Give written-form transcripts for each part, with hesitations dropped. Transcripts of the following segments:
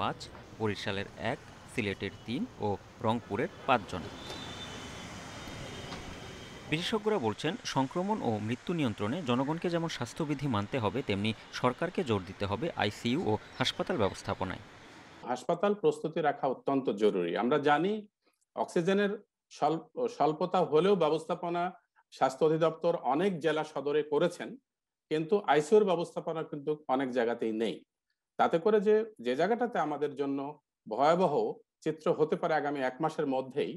5, বরিশালের 1, সিলেটের 3 ও রংপুরের 5 জন। বিশেষজ্ঞরা বলছেন, সংক্রমণ ও মৃত্যু নিয়ন্ত্রণে জনগণকে যেমন স্বাস্থ্যবিধি মানতে হবে, তেমনি সরকারকে জোর দিতে হবে আইসিইউ ও হাসপাতাল ব্যবস্থাপনায়। হাসপাতাল প্রস্তুতি রাখা অত্যন্ত জরুরি। আমরা জানি অক্সিজেনের স্বল্পতা হলেও ব্যবস্থাপনা স্বাস্থ্য অধিদপ্তর অনেক জেলা সদরে করেছেন, কিন্তু আইসিইউর ব্যবস্থাপনা কিন্তু অনেক জায়গাতেই নেই। তাতে করে যে জায়গাটাতে আমাদের জন্য ভয়াবহ চিত্র হতে পারে আগামী 1 মাসের মধ্যেই,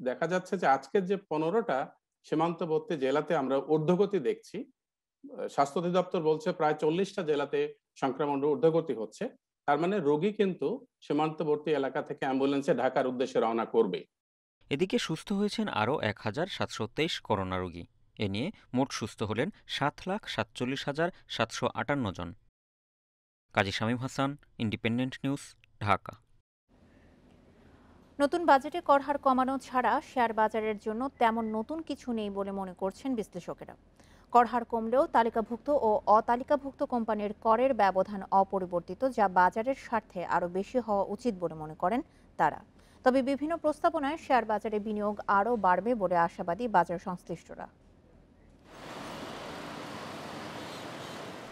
দেখা যাচ্ছে যে আজকের যে 15টা সীমান্তবর্তী জেলাতে আমরা ঊর্ধ্বগতি দেখছি। স্বাস্থ্য অধিদপ্তর বলছে প্রায় 40টা জেলাতে সংক্রমণ ঊর্ধ্বগতি হচ্ছে। তার মানে রোগী কিন্তু সীমান্তবর্তী এলাকা থেকে অ্যাম্বুলেন্সে ঢাকার উদ্দেশ্যে রওনা করবে। এদিকে সুস্থ হয়েছেন আরও 1,723 করোনা রোগী। এ নিয়ে মোট সুস্থ হলেন 7,47,758 জন। কাজী শামীম হাসান, ইন্ডিপেন্ডেন্ট নিউজ, ঢাকা। নতুন বাজেটে কর হার কমানো ছাড়া শেয়ার বাজারের জন্য তেমন নতুন কিছু নেই বলে মনে করছেন বিশ্লেষকেরা। কর হার কমলেও তালিকাভুক্ত ও অতালিকাভুক্ত কোম্পানির করের ব্যবধান অপরিবর্তিত, যা বাজারের স্বার্থে আরও বেশি হওয়া উচিত বলে মনে করেন তারা। তবে বিভিন্ন প্রস্তাবনায় শেয়ার বাজারে বিনিয়োগ আরও বাড়বে বলে আশাবাদী বাজার সংশ্লিষ্টরা।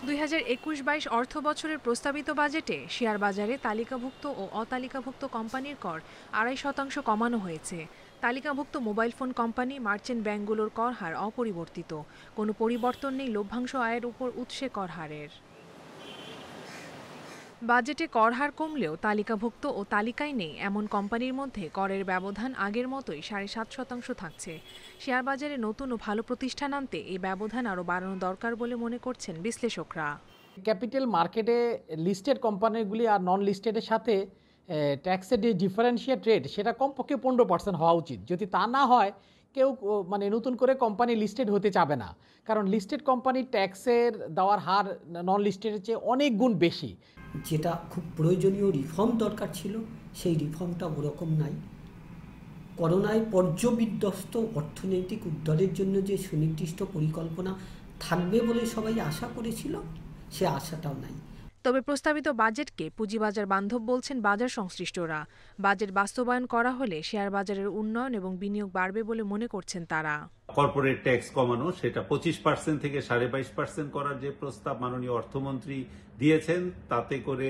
2021-22 অর্থ বছরের প্রস্তাবিত বাজেটে শেয়ার বাজারে তালিকাভুক্ত ও অতালিকাভুক্ত কোম্পানির কর 2.5% কমানো হয়েছে। তালিকাভুক্ত মোবাইল ফোন কোম্পানি, মার্চেন্ট ব্যাংকগুলোর কর হার অপরিবর্তিত। কোনো পরিবর্তন নেই লভ্যাংশ আয়ের উপর উৎসে কর হারের। বাজেটে কর হার কমলেও তালিকাভুক্ত ও তালিকায় নেই এমন কোম্পানির মধ্যে করের ব্যবধান আগের মতোই 7.5% থাকছে। শেয়ার বাজারে নতুন ও ভালো প্রতিষ্ঠান আনতে এই ব্যবধান আরও বাড়ানো দরকার বলে মনে করছেন বিশ্লেষকরা। ক্যাপিটাল মার্কেটে লিস্টেড কোম্পানিগুলি আর নন লিস্টেডের সাথে ট্যাক্সের যে ডিফারেন্সিয়েট রেট, সেটা কমপক্ষে 15% হওয়া উচিত। যদি তা না হয়, কেউ নতুন করে কোম্পানি লিস্টেড হতে চাবে না, কারণ লিস্টেড কোম্পানির ট্যাক্সের দেওয়ার হার নন লিস্টেডের চেয়ে অনেক গুণ বেশি। যেটা খুব প্রয়োজনীয় রিফর্ম দরকার ছিল, সেই রিফর্মটা ওরকম নাই। করোনায় পর্যবিধ্বস্ত অর্থনৈতিক উদ্ধারের জন্য যে সুনির্দিষ্ট পরিকল্পনা থাকবে বলে সবাই আশা করেছিল, সে আশাটাও নাই। তবে প্রস্তাবিত বাজেটকে পুঁজিবাজার বান্ধব বলছেন বাজার সংশ্লিষ্টরা। বাজেট বাস্তবায়ন করা হলে শেয়ার বাজারের উন্নয়ন এবং বিনিয়োগ বাড়বে বলে মনে করছেন তারা। কর্পোরেট ট্যাক্স কমানো, সেটা 25% থেকে 22.5% করার যে প্রস্তাব মাননীয় অর্থমন্ত্রী দিয়েছেন, তাতে করে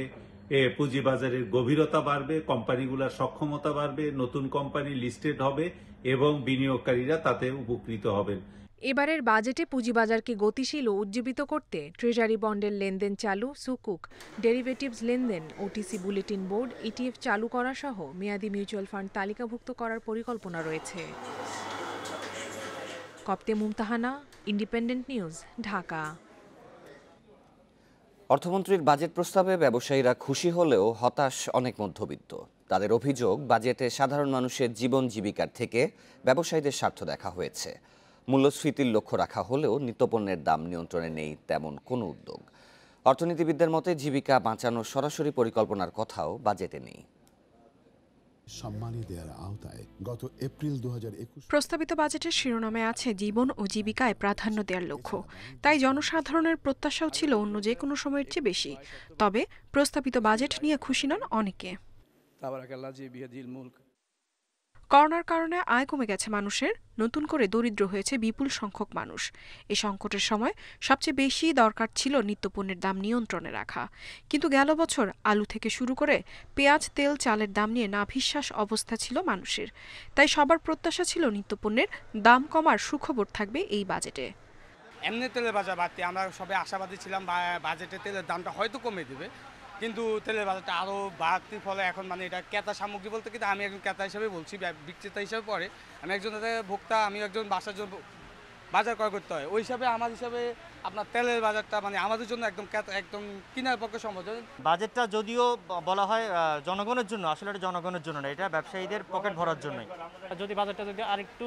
পুঁজিবাজারের গভীরতা বাড়বে, কোম্পানিগুলোর সক্ষমতা বাড়বে, নতুন কোম্পানি লিস্টেড হবে এবং বিনিয়োগকারীরা তাতে উপকৃত হবেন। এবারের বাজেটে পুঁজিবাজারকে গতিশীল ও উজ্জীবিত করতে ট্রেজারি বন্ডের লেনদেন চালু, সুকুক, ডেরিভেটিভস লেনদেন, ওটিসি বুলেটিন বোর্ড, ইটিএফ চালু করা সহ মেয়াদি মিউচুয়াল ফান্ড তালিকাভুক্ত করার পরিকল্পনা রয়েছে। কপ্তে মুমতাহানা, ইন্ডিপেন্ডেন্ট নিউজ, ঢাকা। অর্থমন্ত্রীর বাজেট প্রস্তাবে ব্যবসায়ীরা খুশি হলেও হতাশ অনেক মধ্যবিত্ত। তাদের অভিযোগ, বাজেটে সাধারণ মানুষের জীবন জীবিকার থেকে ব্যবসায়ীদের স্বার্থ দেখা হয়েছে। মূল্যস্ফীতির লক্ষ্য রাখা হলেও নিত্যপণ্যের দাম নিয়ন্ত্রণে নেই তেমন কোনো উদ্যোগ। অর্থনীতিবিদদের মতে, জীবিকা বাঁচানোর সরাসরি পরিকল্পনার কথাও বাজেটে নেই। সম্মানী দেওয়ার আওতায় গত এপ্রিল 2021 প্রস্তাবিত বাজেটের শিরোনামে আছে জীবন ও জীবিকায় প্রাধান্য দেওয়ার লক্ষ্য। তাই জনসাধারণের প্রত্যাশাও ছিল অন্য যে কোনো সময়ের চেয়ে বেশি। তবে প্রস্তাবিত বাজেট নিয়ে খুশি নন অনেকে। করোনার কারণে আয় কমে গেছে মানুষের, নতুন করে দরিদ্র হয়েছে বিপুল সংখ্যক মানুষ। এই সংকটের সময় সবচেয়ে বেশি দরকার ছিল নিত্যপণ্যের দাম নিয়ন্ত্রণে রাখা। কিন্তু গেল বছর আলু থেকে শুরু করে পেঁয়াজ, তেল, চালের দাম নিয়ে নাভিশ্বাস অবস্থা ছিল মানুষের। তাই সবার প্রত্যাশা ছিল নিত্যপণ্যের দাম কমার সুখবর থাকবে এই বাজেটে। এমনি তেলের বাজার বাড়তে আমরা সবাই আশাবাদী ছিলাম, বাজেটে তেলের দামটা হয়তো কমে দেবে, কিন্তু তেলের বাজারটা আরও বাড়তির ফলে এখন এটা ক্রেতা সামগ্রী বলতে, কিন্তু আমি একজন ক্রেতা হিসেবে বলছি, বিক্রেতা হিসেবে পরে আমি একজন ভোক্তা, আমি একজন বাসার জন্য বাজার ক্রয় করতে হয়। ওই হিসাবে আমার হিসাবে আপনার তেলের বাজারটা আমাদের জন্য একদম কেনার পক্ষে সম্ভব। বাজেটটা যদিও বলা হয় জনগণের জন্য, আসলে এটা জনগণের জন্য না, এটা ব্যবসায়ীদের পকেট ভরার জন্যই। যদি বাজেটটা যদি আরেকটু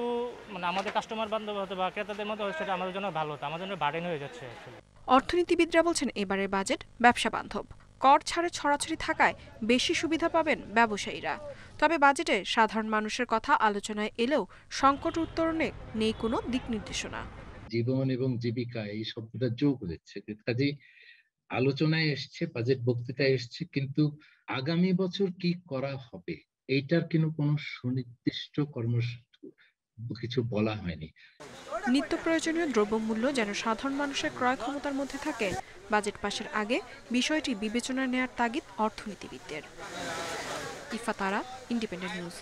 আমাদের কাস্টমার বান্ধব হতো বা ক্রেতাদের মতো হতো, সেটা আমাদের জন্য ভালো হতো। আমাদের জন্য বার্ডেন হয়ে যাচ্ছে। অর্থনীতিবিদরা বলছেন, এবারের বাজেট ব্যবসা বান্ধব। কর ছাড়ে ছড়াছড়ি থাকায় বেশি সুবিধা পাবেন ব্যবসায়ীরা। তবে বাজেটে সাধারণ মানুষের কথা আলোচনায় এলেও সংকট উত্তরণে নেই কোনো দিক নির্দেশনা। জীবন এবং জীবিকা এই শব্দটা যোগ হয়েছে, কাজেই আলোচনায় এসছে, বাজেট বক্তৃতায় এসছে, কিন্তু আগামী বছর কি করা হবে এইটার কিন্তু কোনো সুনির্দিষ্ট কর্মসূচি কিছু বলা হয়নি। নিত্য প্রয়োজনীয় দ্রব্যমূল্য যেন সাধারণ মানুষের ক্রয় ক্ষমতার মধ্যে থাকে, বাজেট পাশের আগে বিষয়টি বিবেচনায় নেয়ার তাগিদ অর্থনীতিবিদদের। ইফা তারা, ইন্ডিপেন্ডেন্ট নিউজ।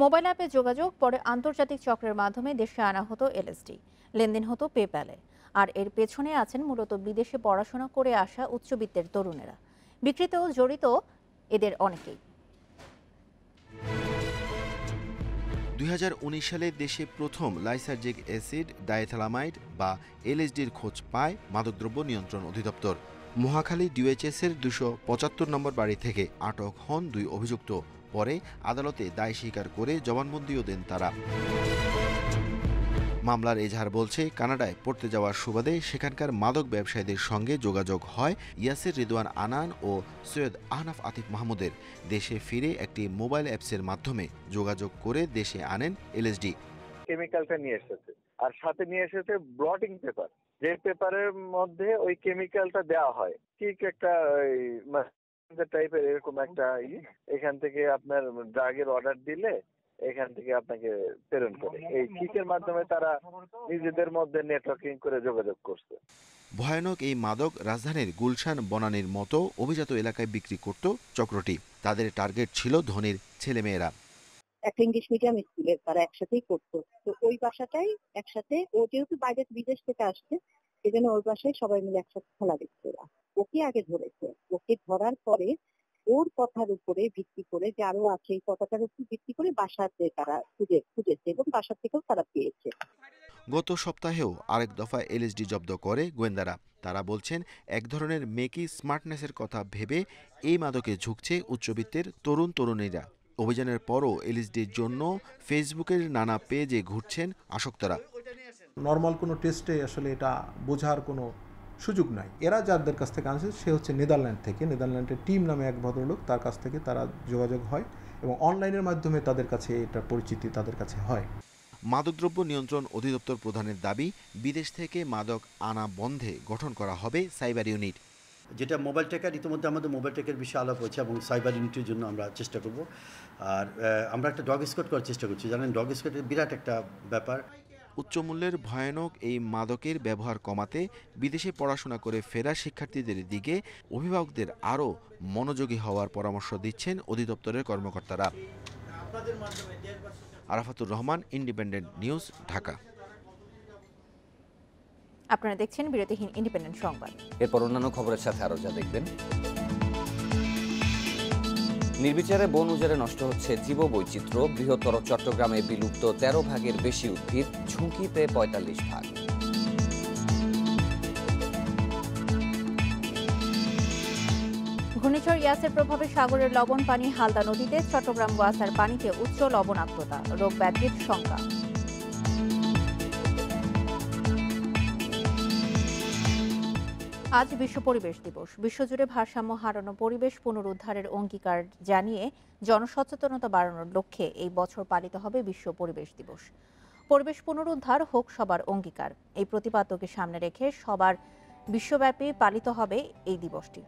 মোবাইল অ্যাপে যোগাযোগ, পরে আন্তর্জাতিক চক্রের মাধ্যমে দেশে আনা হতো এলএসডি, লেনদেন হতো পেপ্যালে। আর এর পেছনে আছেন মূলত বিদেশে পড়াশোনা করে আসা উচ্চবিত্তের তরুণেরা। বিক্রিতেও জড়িত এদের অনেকেই। 2019 সালে দেশে প্রথম লাইসার্জিক অ্যাসিড ডাইথ্যালামাইড বা এলএসডির খোঁজ পায় মাদকদ্রব্য নিয়ন্ত্রণ অধিদপ্তর। মহাখালী ডিওএইচএসের 275 নম্বর বাড়ি থেকে আটক হন 2 অভিযুক্ত। পরে আদালতে দায় স্বীকার করে জবানবন্দিও দেন তারা। মামলার এজাহার বলছে, কানাডায় পড়তে যাওয়ার সুবাদে সেখানকার মাদক ব্যবসায়ীদের সঙ্গে যোগাযোগ হয় ইয়াসির রিদওয়ান আনান ও সৈয়দ আহনাফ আতিফ মাহমুদের। দেশে ফিরে একটি মোবাইল অ্যাপসের মাধ্যমে যোগাযোগ করে দেশে আনেন এলএসডি। কেমিক্যালটা নিয়ে এসেছে, আর সাথে নিয়ে এসেছে ব্লটিং পেপার, যে পেপারের মধ্যে ওই কেমিক্যালটা দেওয়া হয়। ঠিক একটা টাইপের এরকম একটা এখান থেকে আপনার ড্রাগের অর্ডার দিলে এখান থেকে আপনাকে প্রেরণ করে। এই কিকের মাধ্যমে তারা নিজেদের মধ্যে নেটওয়ার্কিং করে যোগাযোগ করছে। ভয়ানক এই মাদক রাজধানীর গুলশান বনানীর মতো অভিজাত এলাকায় বিক্রি করত চক্রটি। তাদের টার্গেট ছিল ধনীর ছেলেমেয়েরা। একটা ইংলিশ মিডিয়াম স্কুলের তারা একসাথেই করতো, তো ওই বাসাটাই একসাথে, ও যেহেতু বাইরে বিদেশ থেকে আসছে সেজন্য ওই বাসায় সবাই মিলে একসাথে খেলা দেখছে। ওকে আগে ধরেছে, ওকে ধরার পরে ওর কথার উপরে ভিত্তি করে যে আরো আছে, এই কথাটার উপর ভিত্তি করে বাসাতে তারা খুঁজেছে এবং বাসা থেকেও তারা পেয়েছে। গত সপ্তাহেও আরেক দফা এলএসডি জব্দ করে গোয়েন্দারা। তারা বলছেন, এক ধরনের মেকি স্মার্টনেসের কথা ভেবে এই মাদকে ঝুঁকছে উচ্চবিত্তের তরুণ তরুণীরা। অভিযানের পরও এলএসডির জন্য ফেসবুকের নানা পেজে ঘুরছেন আসক্তরা। নর্মাল কোনো টেস্টে আসলে এটা বোঝার কোনো সুযোগ নাই। এরা যাদের কাছ থেকে আনছে সে হচ্ছে নেদারল্যান্ড থেকে, নেদারল্যান্ডের টিম নামে এক ভদ্রলোক, তার কাছ থেকে তারা যোগাযোগ হয় এবং অনলাইনের মাধ্যমে তাদের কাছে এটা পরিচিতি তাদের কাছে হয়। মাদকদ্রব্য নিয়ন্ত্রণ অধিদপ্তর প্রধানের দাবি, বিদেশ থেকে মাদক আনা বন্ধে গঠন করা হবে সাইবার ইউনিট। যেটা মোবাইল টেকার, ইতিমধ্যে আমাদের মোবাইল টেকের বিষয়ে আলাপ হয়েছে এবং সাইবার ইউনিটের জন্য আমরা চেষ্টা করব। আর আমরা একটা ডগ স্কোয়াড করার চেষ্টা করছি। জানেন, ডগ স্কোয়াডের বিরাট একটা ব্যাপার। উচ্চমূল্যের ভয়ানক এই মাদকের ব্যবহার কমাতে বিদেশে পড়াশোনা করে ফেরা শিক্ষার্থীদের দিকে অভিভাবকদের আরও মনোযোগী হওয়ার পরামর্শ দিচ্ছেন অধিদপ্তরের কর্মকর্তারা। Arafatur Rahman, independent News, Dhaka. আপনারা দেখছেন বিরতিহীন ইন্ডিপেন্ডেন্ট সংবাদ। এরপর অন্যান্য খবরের সাথে আরো যা দেখবেন। নির্বিচারে বন উজাড়ে নষ্ট হচ্ছে জীববৈচিত্র্য। বৃহত্তর চট্টগ্রামে বিলুপ্ত 13 ভাগের বেশি উদ্ভিদ, ঝুঁকিতে 45 ভাগ। ঘূর্ণিঝড় ইয়াসের প্রভাবে সাগরের লবণ পানি হালদা নদীতে, চট্টগ্রাম ওয়াসার পানিতে উচ্চ লবণাক্ততা, রোগ ব্যাধির শঙ্কা। আজ বিশ্ব পরিবেশ দিবস। বিশ্বজুড়ে ভারসাম্য হারানো পরিবেশ পুনরুদ্ধারের অঙ্গীকার জানিয়ে জনসচেতনতা বাড়ানোর লক্ষ্যে এই বছর পালিত হবে বিশ্ব পরিবেশ দিবস। পরিবেশ পুনরুদ্ধার হোক সবার অঙ্গীকার, এই প্রতিপাদ্যকে সামনে রেখে সবার বিশ্বব্যাপী পালিত হবে এই দিবসটি।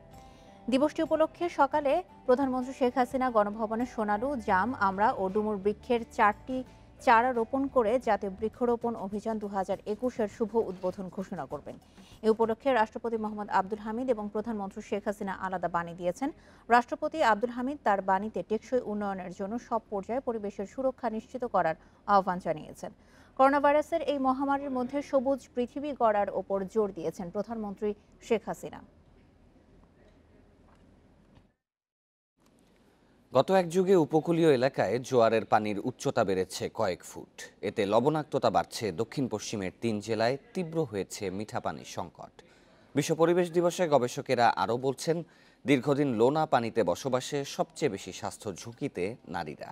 দিবসটি উপলক্ষে সকালে প্রধানমন্ত্রী শেখ হাসিনা গণভবনে সোনালু, জাম, আমড়া ও ডুমুর বৃক্ষের 4টি চারা রোপণ করে জাতীয় বৃক্ষরোপণ অভিযান 2021-এর শুভ উদ্বোধন ঘোষণা করবেন। এ উপলক্ষে রাষ্ট্রপতি মোহাম্মদ আব্দুল হামিদ এবং প্রধানমন্ত্রী শেখ হাসিনা আলাদা বাণী দিয়েছেন। রাষ্ট্রপতি আব্দুল হামিদ তার বাণীতে টেকসই উন্নয়নের জন্য সব পর্যায়ে পরিবেশের সুরক্ষা নিশ্চিত করার আহ্বান জানিয়েছেন। করোনা ভাইরাসের এই মহামারীর মধ্যে সবুজ পৃথিবী গড়ার ওপর জোর দিয়েছেন প্রধানমন্ত্রী শেখ হাসিনা। গত এক যুগে উপকূলীয় এলাকায় জোয়ারের পানির উচ্চতা বেড়েছে কয়েক ফুট। এতে লবণাক্ততা বাড়ছে। দক্ষিণ পশ্চিমের 3 জেলায় তীব্র হয়েছে মিঠা পানির সংকট। বিশ্ব পরিবেশ দিবসে গবেষকেরা আরও বলছেন, দীর্ঘদিন লোনা পানিতে বসবাসে সবচেয়ে বেশি স্বাস্থ্য ঝুঁকিতে নারীরা।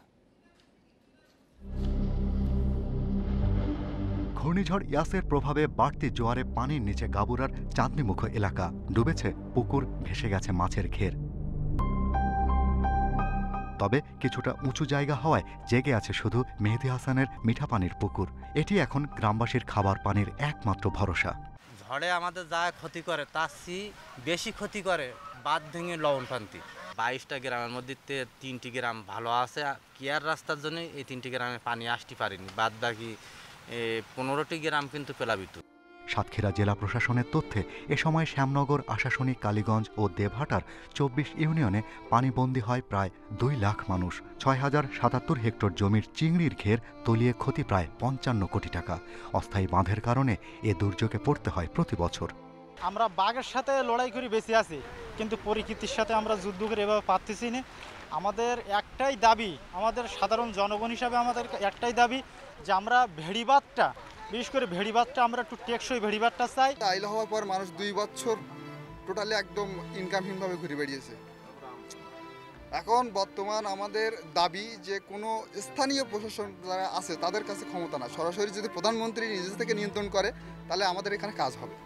ঘূর্ণিঝড় ইয়াসের প্রভাবে বাড়তি জোয়ারে পানির নিচে গাবুরার চাঁদনিমুখ এলাকা ডুবেছে, পুকুর ভেসে গেছে মাছের ঘের। তবে কিছুটা উঁচু জায়গা হওয়ায় জেগে আছে শুধু মেহেদী হাসানের মিঠা পানির পুকুর। এটি এখন গ্রামবাসীর খাবার পানির একমাত্র ভরসা। ঝড়ে আমাদের যা ক্ষতি করে তার চেয়ে বেশি ক্ষতি করে বাঁধ ভেঙে লবণকান্তি। 22টা গ্রামের মধ্যে 3টি গ্রাম ভালো আছে, কেয়ার রাস্তার জন্য এই 3টি গ্রামে পানি আসতে পারেনি, বাদ বাকি 15টি গ্রাম কিন্তু প্লাবিত। সাতক্ষীরা জেলা প্রশাসনের তথ্যে এ সময় শ্যামনগর, আশাশুনি, কালীগঞ্জ ও দেবহাটার 24 ইউনিয়নে পানিবন্দী হয় প্রায় 2 লাখ মানুষ। 6077 হেক্টর জমির চিংড়ির ঘের তলিয়ে ক্ষতি প্রায় 55 কোটি টাকা। অস্থায়ী বাঁধের কারণে এ দুর্যোগে পড়তে হয় প্রতি বছর। আমরা বাঘের সাথে লড়াই করে বেঁচে আছি, কিন্তু প্রকৃতির সাথে আমরা যুদ্ধ করে এভাবে পারতেছি না। আমাদের একটাই দাবি, আমাদের সাধারণ জনগণ হিসাবে আমাদের একটাই দাবি যে আমরা ভেড়িবাঁধটা, বিশেষ করে ভেড়িবাঁধটা আমরা একটু টেকসই ভেড়িবাঁধটা চাই। আইলা হওয়ার পর মানুষ 2 বছর টোটালি একদম ইনকামহীনভাবে ঘুরে বেরিয়েছে। এখন বর্তমান আমাদের দাবি যে কোনো স্থানীয় প্রশাসন যারা আছে তাদের কাছে ক্ষমতা না, সরাসরি যদি প্রধানমন্ত্রী নিজে থেকে নিয়ন্ত্রণ করে তাহলে আমাদের এখানে কাজ হবে।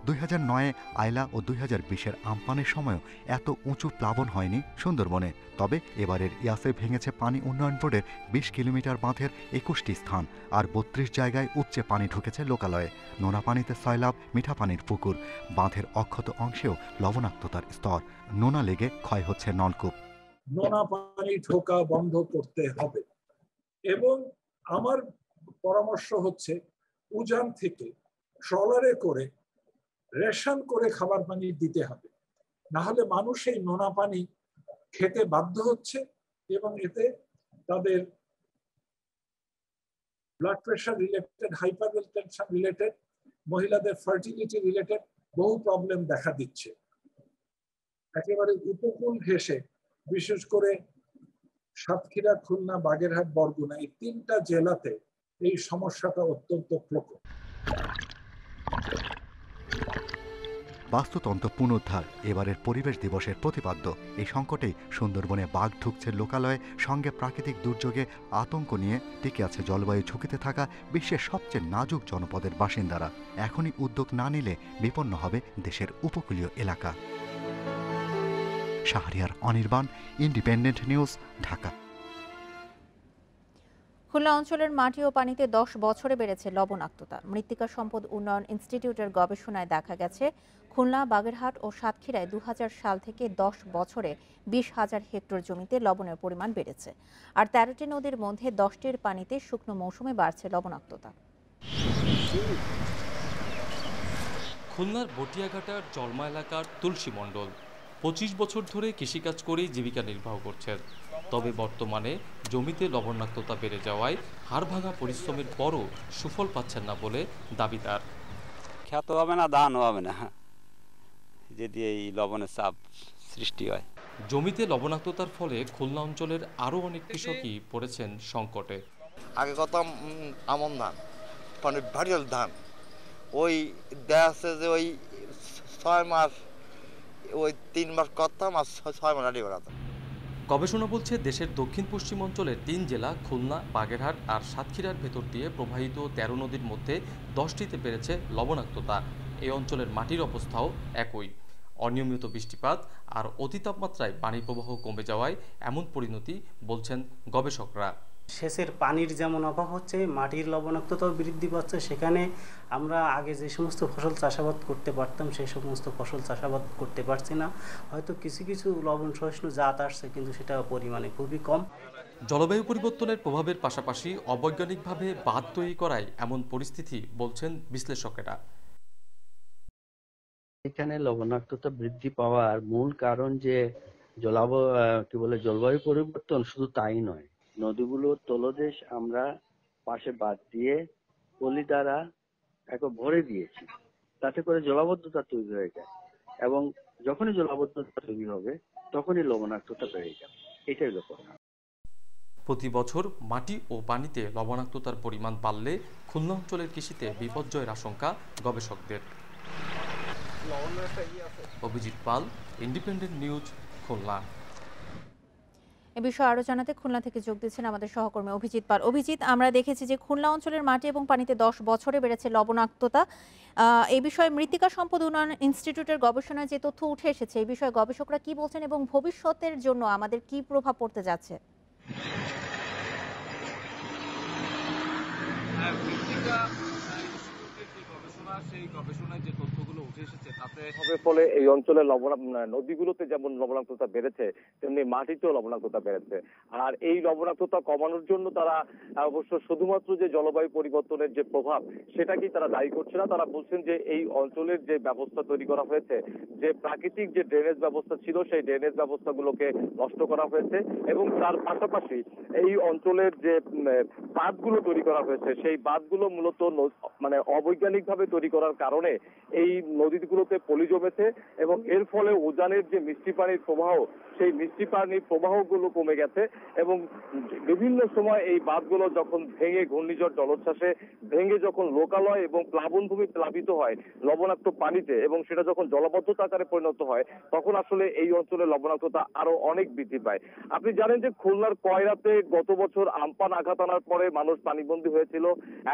2009-এ আইলা ও 2020-এর আমপানের সময়ও এত উঁচু প্লাবন হয়নি সুন্দরবনে। তবে এবারের ইয়াসে ভেঙেছে পানি উন্নয়ন বোর্ডের 20 কিলোমিটার বাঁধের 21টি স্থান, আর 32 জায়গায় উপচে পানি ঢুকেছে লোকালয়ে। নোনা পানিতে সয়লাব, মিঠা পানির পুকুর। বাঁধের অক্ষত অংশেও লবণাক্ততার স্তর, নোনা লেগে ক্ষয় হচ্ছে নলকূপ। নোনা পানি ঢোকা বন্ধ করতে হবে এবং আমার পরামর্শ হচ্ছে উজান থেকে ট্রলারে করে রেশন করে খাবার পানি দিতে হবে, না হলে মানুষ এই নোনা পানি খেতে বাধ্য হচ্ছে এবং এতে তাদের blood pressure related, hypertension related, মহিলাদের ফার্টিলিটি রিলেটেড বহু প্রবলেম দেখা দিচ্ছে। একেবারে উপকূল ঘেঁষে বিশেষ করে সাতক্ষীরা, খুলনা, বাগেরহাট, বরগুনা এই 3টা জেলাতে এই সমস্যাটা অত্যন্ত প্রকট। বাস্তুতন্ত্র পুনরুদ্ধার এবারের পরিবেশ দিবসের প্রতিপাদ্য। এই সংকটেই সুন্দরবনে বাঘ ঢুকছে লোকালয়ে, সঙ্গে প্রাকৃতিক দুর্যোগে আতঙ্ক নিয়ে টিকে আছে জলবায়ু ঝুঁকিতে থাকা বিশ্বের সবচেয়ে নাজুক জনপদের বাসিন্দারা। এখনই উদ্যোগ না নিলে বিপন্ন হবে দেশের উপকূলীয় এলাকা। Shahriar Anirban, Independent News, Dhaka. খুলনা অঞ্চলের মাটি ও পানিতে 10 বছরে বেড়েছে লবণাক্ততা। মৃত্তিকা সম্পদ উন্নয়ন ইনস্টিটিউটের গবেষণায় দেখা গেছে খুলনা, বাগেরহাট ও সাতক্ষীরায় 2000 সাল থেকে 10 বছরে 20,000 হেক্টর জমিতে লবণের পরিমাণ বেড়েছে। আর 13টি নদীর মধ্যে 10টির পানিতে শুকনো মৌসুমে বাড়ছে লবণাক্ততা। খুলনার বটিয়াঘাটার জলমা এলাকার তুলসী মণ্ডল 25 বছর ধরে কৃষিকাজ করেই জীবিকা নির্বাহ করছেন। তবে বর্তমানে জমিতে লবণাক্ততা বেড়ে যাওয়ায় হাড়ভাঙা পরিশ্রমের পরও সুফল পাচ্ছেন না বলে দাবি তার। খ্যাত হবে না, ধানও হবে না যদি এই লবণের চাপ সৃষ্টি হয়। জমিতে লবণাক্ততার ফলে খুলনা অঞ্চলের আরও অনেক কৃষকই পড়েছেন সংকটে। আগে করতাম আমন ধান, মানে ভারিয়াল ধান, ওই দেখা যাচ্ছে যে ওই 6 মাস, ওই 3 মাস করতাম আর 6 মাস আড়ি বেড়াতাম। গবেষণা বলছে দেশের দক্ষিণ পশ্চিম অঞ্চলের 3 জেলা খুলনা, বাগেরহাট আর সাতক্ষীরার ভেতর দিয়ে প্রবাহিত 13 নদীর মধ্যে 10টিতে বেড়েছে লবণাক্ততা। এই অঞ্চলের মাটির অবস্থাও একই। অনিয়মিত বৃষ্টিপাত আর অতি তাপমাত্রায় পানির প্রবাহ কমে যাওয়ায় এমন পরিণতি বলছেন গবেষকরা। সেচের পানির যেমন অভাব হচ্ছে, মাটির লবণাক্ততাও বৃদ্ধি পাচ্ছে। সেখানে আমরা আগে যে সমস্ত ফসল চাষাবাদ করতে পারতাম সেই সমস্ত ফসল চাষাবাদ করতে পারছি না। হয়তো কিছু কিছু লবণ সহিষ্ণু জাত আসছে, কিন্তু সেটা পরিমাণে খুবই কম। জলবায়ু পরিবর্তনের প্রভাবের পাশাপাশি অবৈজ্ঞানিকভাবে বাঁধ তৈরি করায় এমন পরিস্থিতি বলছেন বিশ্লেষকেরা। এখানে লবণাক্ততা বৃদ্ধি পাওয়ার মূল কারণ যে জলবায়ু পরিবর্তন, শুধু তাই নয়, নদীগুলোর তলদেশ আমরা পাশে বাঁধ দিয়ে পলি দ্বারা একবার ভরে দিয়েছি, তাতে করে জলাবদ্ধতা তৈরি হয়ে যায় এবং যখনই জলাবদ্ধতা তৈরি হবে তখনই লবণাক্ততা বেড়ে যাবে। এটাই ব্যাপার। প্রতি বছর মাটি ও পানিতে লবণাক্ততার পরিমাণ বাড়লে খুলনা অঞ্চলের কৃষিতে বিপর্যয়ের আশঙ্কা গবেষকদের। অভিজিৎ পাল, ইন্ডিপেন্ডেন্ট নিউজ, খুলনা। এ বিষয়ে আরো জানাতে খুলনা থেকে যোগ দিচ্ছেন আমাদের সহকর্মী অভিজিৎ পাল। অভিজিৎ, আমরা দেখেছি যে খুলনা অঞ্চলের মাটি এবং পানিতে 10 বছরে বেড়েছে লবণাক্ততা। এই বিষয়ে মৃত্তিকা সম্পদ উন্নয়ন ইনস্টিটিউটের গবেষণায় যে তথ্য উঠে এসেছে, এই বিষয়ে গবেষকরা কি বলছেন এবং ভবিষ্যতের জন্য আমাদের কি প্রভাব পড়তে যাচ্ছে? সেই গবেষণায় যে তথ্যগুলো উঠে এসেছে তাতে ফলে এই অঞ্চলের নদীগুলোতে যেমন লবণাক্ততা বেড়েছে তেমনি মাটিতেও লবণাক্ততা বেড়েছে। আর এই লবণাক্ততা কমানোর জন্য তারা অবশ্য শুধুমাত্র যে জলবায়ু পরিবর্তনের যে প্রভাব সেটাকেই তারা দায়ী করছে না। তারা বলছেন যে এই অঞ্চলের যে ব্যবস্থা তৈরি করা হয়েছে, যে প্রাকৃতিক যে ড্রেনেজ ব্যবস্থা ছিল সেই ড্রেনেজ ব্যবস্থাগুলোকে নষ্ট করা হয়েছে এবং তার পাশাপাশি এই অঞ্চলের যে বাঁধগুলো তৈরি করা হয়েছে সেই বাঁধগুলো মূলত অবৈজ্ঞানিকভাবে তৈরি করার কারণে এই নদীগুলোতে পলি জমেছে এবং এর ফলে উজানের যে মিষ্টি পানির প্রবাহ সেই মিষ্টি পানির প্রবাহগুলো কমে গেছে এবং বিভিন্ন সময় এই বাঁধগুলো যখন ভেঙে ঘূর্ণিঝড় জলোচ্ছ্বাসে ভেঙে যখন লোকালয় এবং প্লাবনভূমি প্লাবিত হয় লবণাক্ত পানিতে এবং সেটা যখন জলাবদ্ধতা আকারে পরিণত হয় তখন আসলে এই অঞ্চলের লবণাক্ততা আরো অনেক বৃদ্ধি পায়। আপনি জানেন যে খুলনার কয়রাতে গত বছর আমপান আঘাত আনার পরে মানুষ পানিবন্দী হয়েছিল।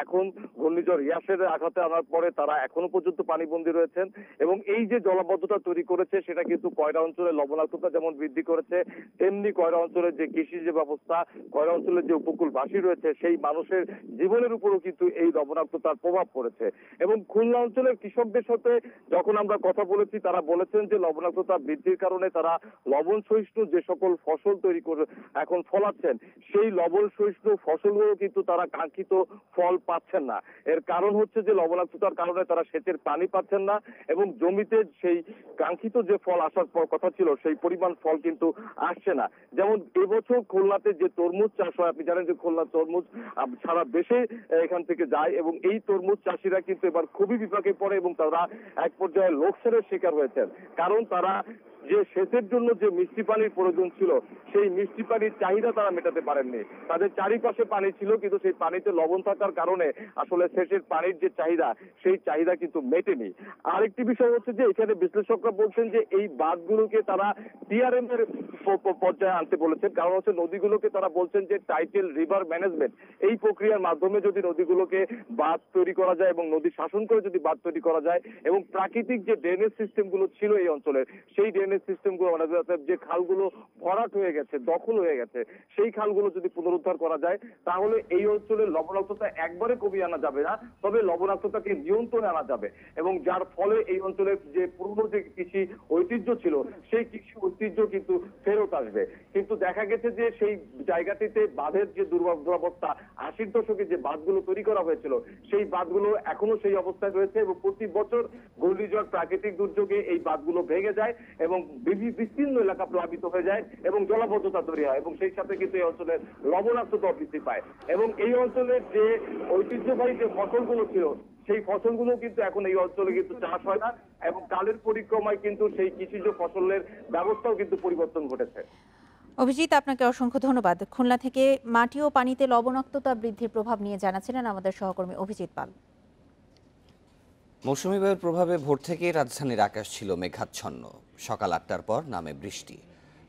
এখন ঘূর্ণিঝড় ইয়াসের আঘাতে আনার পরে তারা এখনো পর্যন্ত পানিবন্দী রয়েছেন এবং এই যে জলাবদ্ধতা তৈরি করেছে সেটা কিন্তু কয়রা অঞ্চলের লবণাক্ততা যেমন বৃদ্ধি করেছে তেমনি কয়রা অঞ্চলের যে কৃষি যে ব্যবস্থা, কয়রা অঞ্চলের যে উপকূলবাসী রয়েছে সেই মানুষের জীবনের উপরও কিন্তু এই লবণাক্ততার প্রভাব পড়েছে। এবং খুলনা অঞ্চলের কৃষকদের সাথে যখন আমরা কথা বলেছি তারা বলেছেন যে লবণাক্ততা বৃদ্ধির কারণে তারা লবণ সহিষ্ণু যে সকল ফসল তৈরি করে এখন ফলাচ্ছেন সেই লবণ সহিষ্ণু ফসলগুলো কিন্তু তারা কাঙ্ক্ষিত ফল পাচ্ছেন না। এর কারণ হচ্ছে যে লবণাক্ততার কারণে তারা সেচের পানি পাচ্ছেন না এবং জমিতে সেই কাঙ্ক্ষিত যে ফল আসার কথা ছিল সেই পরিমাণ ফল কিন্তু আসছে না। যেমন এবছর খুলনাতে যে তরমুজ চাষ হয়, আপনি জানেন যে খুলনা তরমুজ সারা দেশে এখান থেকে যায় এবং এই তরমুজ চাষিরা কিন্তু এবার খুবই বিপাকে পড়ে এবং তারা এক পর্যায়ে লোকসানের শিকার হয়েছেন। কারণ তারা যে সেচের জন্য যে মিষ্টি পানির প্রয়োজন ছিল সেই মিষ্টি পানির চাহিদা তারা মেটাতে পারেননি। তাদের চারিপাশে পানি ছিল কিন্তু সেই পানিতে লবণ থাকার কারণে আসলে সেচের পানির যে চাহিদা সেই চাহিদা কিন্তু মেটেনি। আরেকটি বিষয় হচ্ছে যে এখানে বিশ্লেষকরা বলছেন যে এই বাঁধগুলোকে তারা টিআরএম এর পর্যায়ে আনতে বলেছেন। কারণ হচ্ছে নদীগুলোকে তারা বলছেন যে টাইটেল রিভার ম্যানেজমেন্ট এই প্রক্রিয়ার মাধ্যমে যদি নদীগুলোকে বাঁধ তৈরি করা যায় এবং নদী শাসন করে যদি বাঁধ তৈরি করা যায় এবং প্রাকৃতিক যে ড্রেনেজ সিস্টেমগুলো ছিল এই অঞ্চলের সেই ড্রেনেজ সিস্টেমগুলো যে খালগুলো ভরাট হয়ে গেছে, দখল হয়ে গেছে, সেই খালগুলো যদি পুনরুদ্ধার করা যায় তাহলে এই অঞ্চলের লবণাক্ততা একবারে কমিয়ে আনা যাবে না, তবে লবণাক্ততাকে নিয়ন্ত্রণে আনা যাবে এবং যার ফলে এই অঞ্চলের যে পুরনো যে কৃষি ঐতিহ্য ছিল সেই কৃষি ঐতিহ্য কিন্তু ফেরত আসবে। কিন্তু দেখা গেছে যে সেই জায়গাটিতে বাঁধের যে দুরবস্থা 80-র দশকে যে বাঁধগুলো তৈরি করা হয়েছিল সেই বাঁধগুলো এখনো সেই অবস্থায় রয়েছে এবং প্রতি বছর ঘূর্ণিঝড় প্রাকৃতিক দুর্যোগে এই বাঁধগুলো ভেঙে যায় এবং বিস্তীর্ণ এলাকা প্লাবিত হয়ে যায় এবং জলাবদ্ধতা তৈরি হয় এবং সেই সাথে কিন্তু এই অঞ্চলের লবণাক্ততা বৃদ্ধি পায় এবং এই অঞ্চলের যে ঐতিহ্যবাহী যে ফসলগুলো ছিল সেই ফসলগুলো কিন্তু এখন এই অঞ্চলে কিন্তু চাষ হয় না এবং কালের পরিক্রমায় কিন্তু সেই কৃষিজ ফসলের ব্যবস্থাও কিন্তু পরিবর্তন ঘটেছে। অভিজিৎ, আপনাকে অসংখ্য ধন্যবাদ। খুলনা থেকে মাটি ও পানিতে লবণাক্ততা বৃদ্ধির প্রভাব নিয়ে জানাচ্ছিলেন আমাদের সহকর্মী অভিজিৎ পাল। মৌসুমী বায়ুর প্রভাবে ভোর থেকেই রাজধানীর আকাশ ছিল মেঘাচ্ছন্ন। সকাল 8টার পর নামে বৃষ্টি।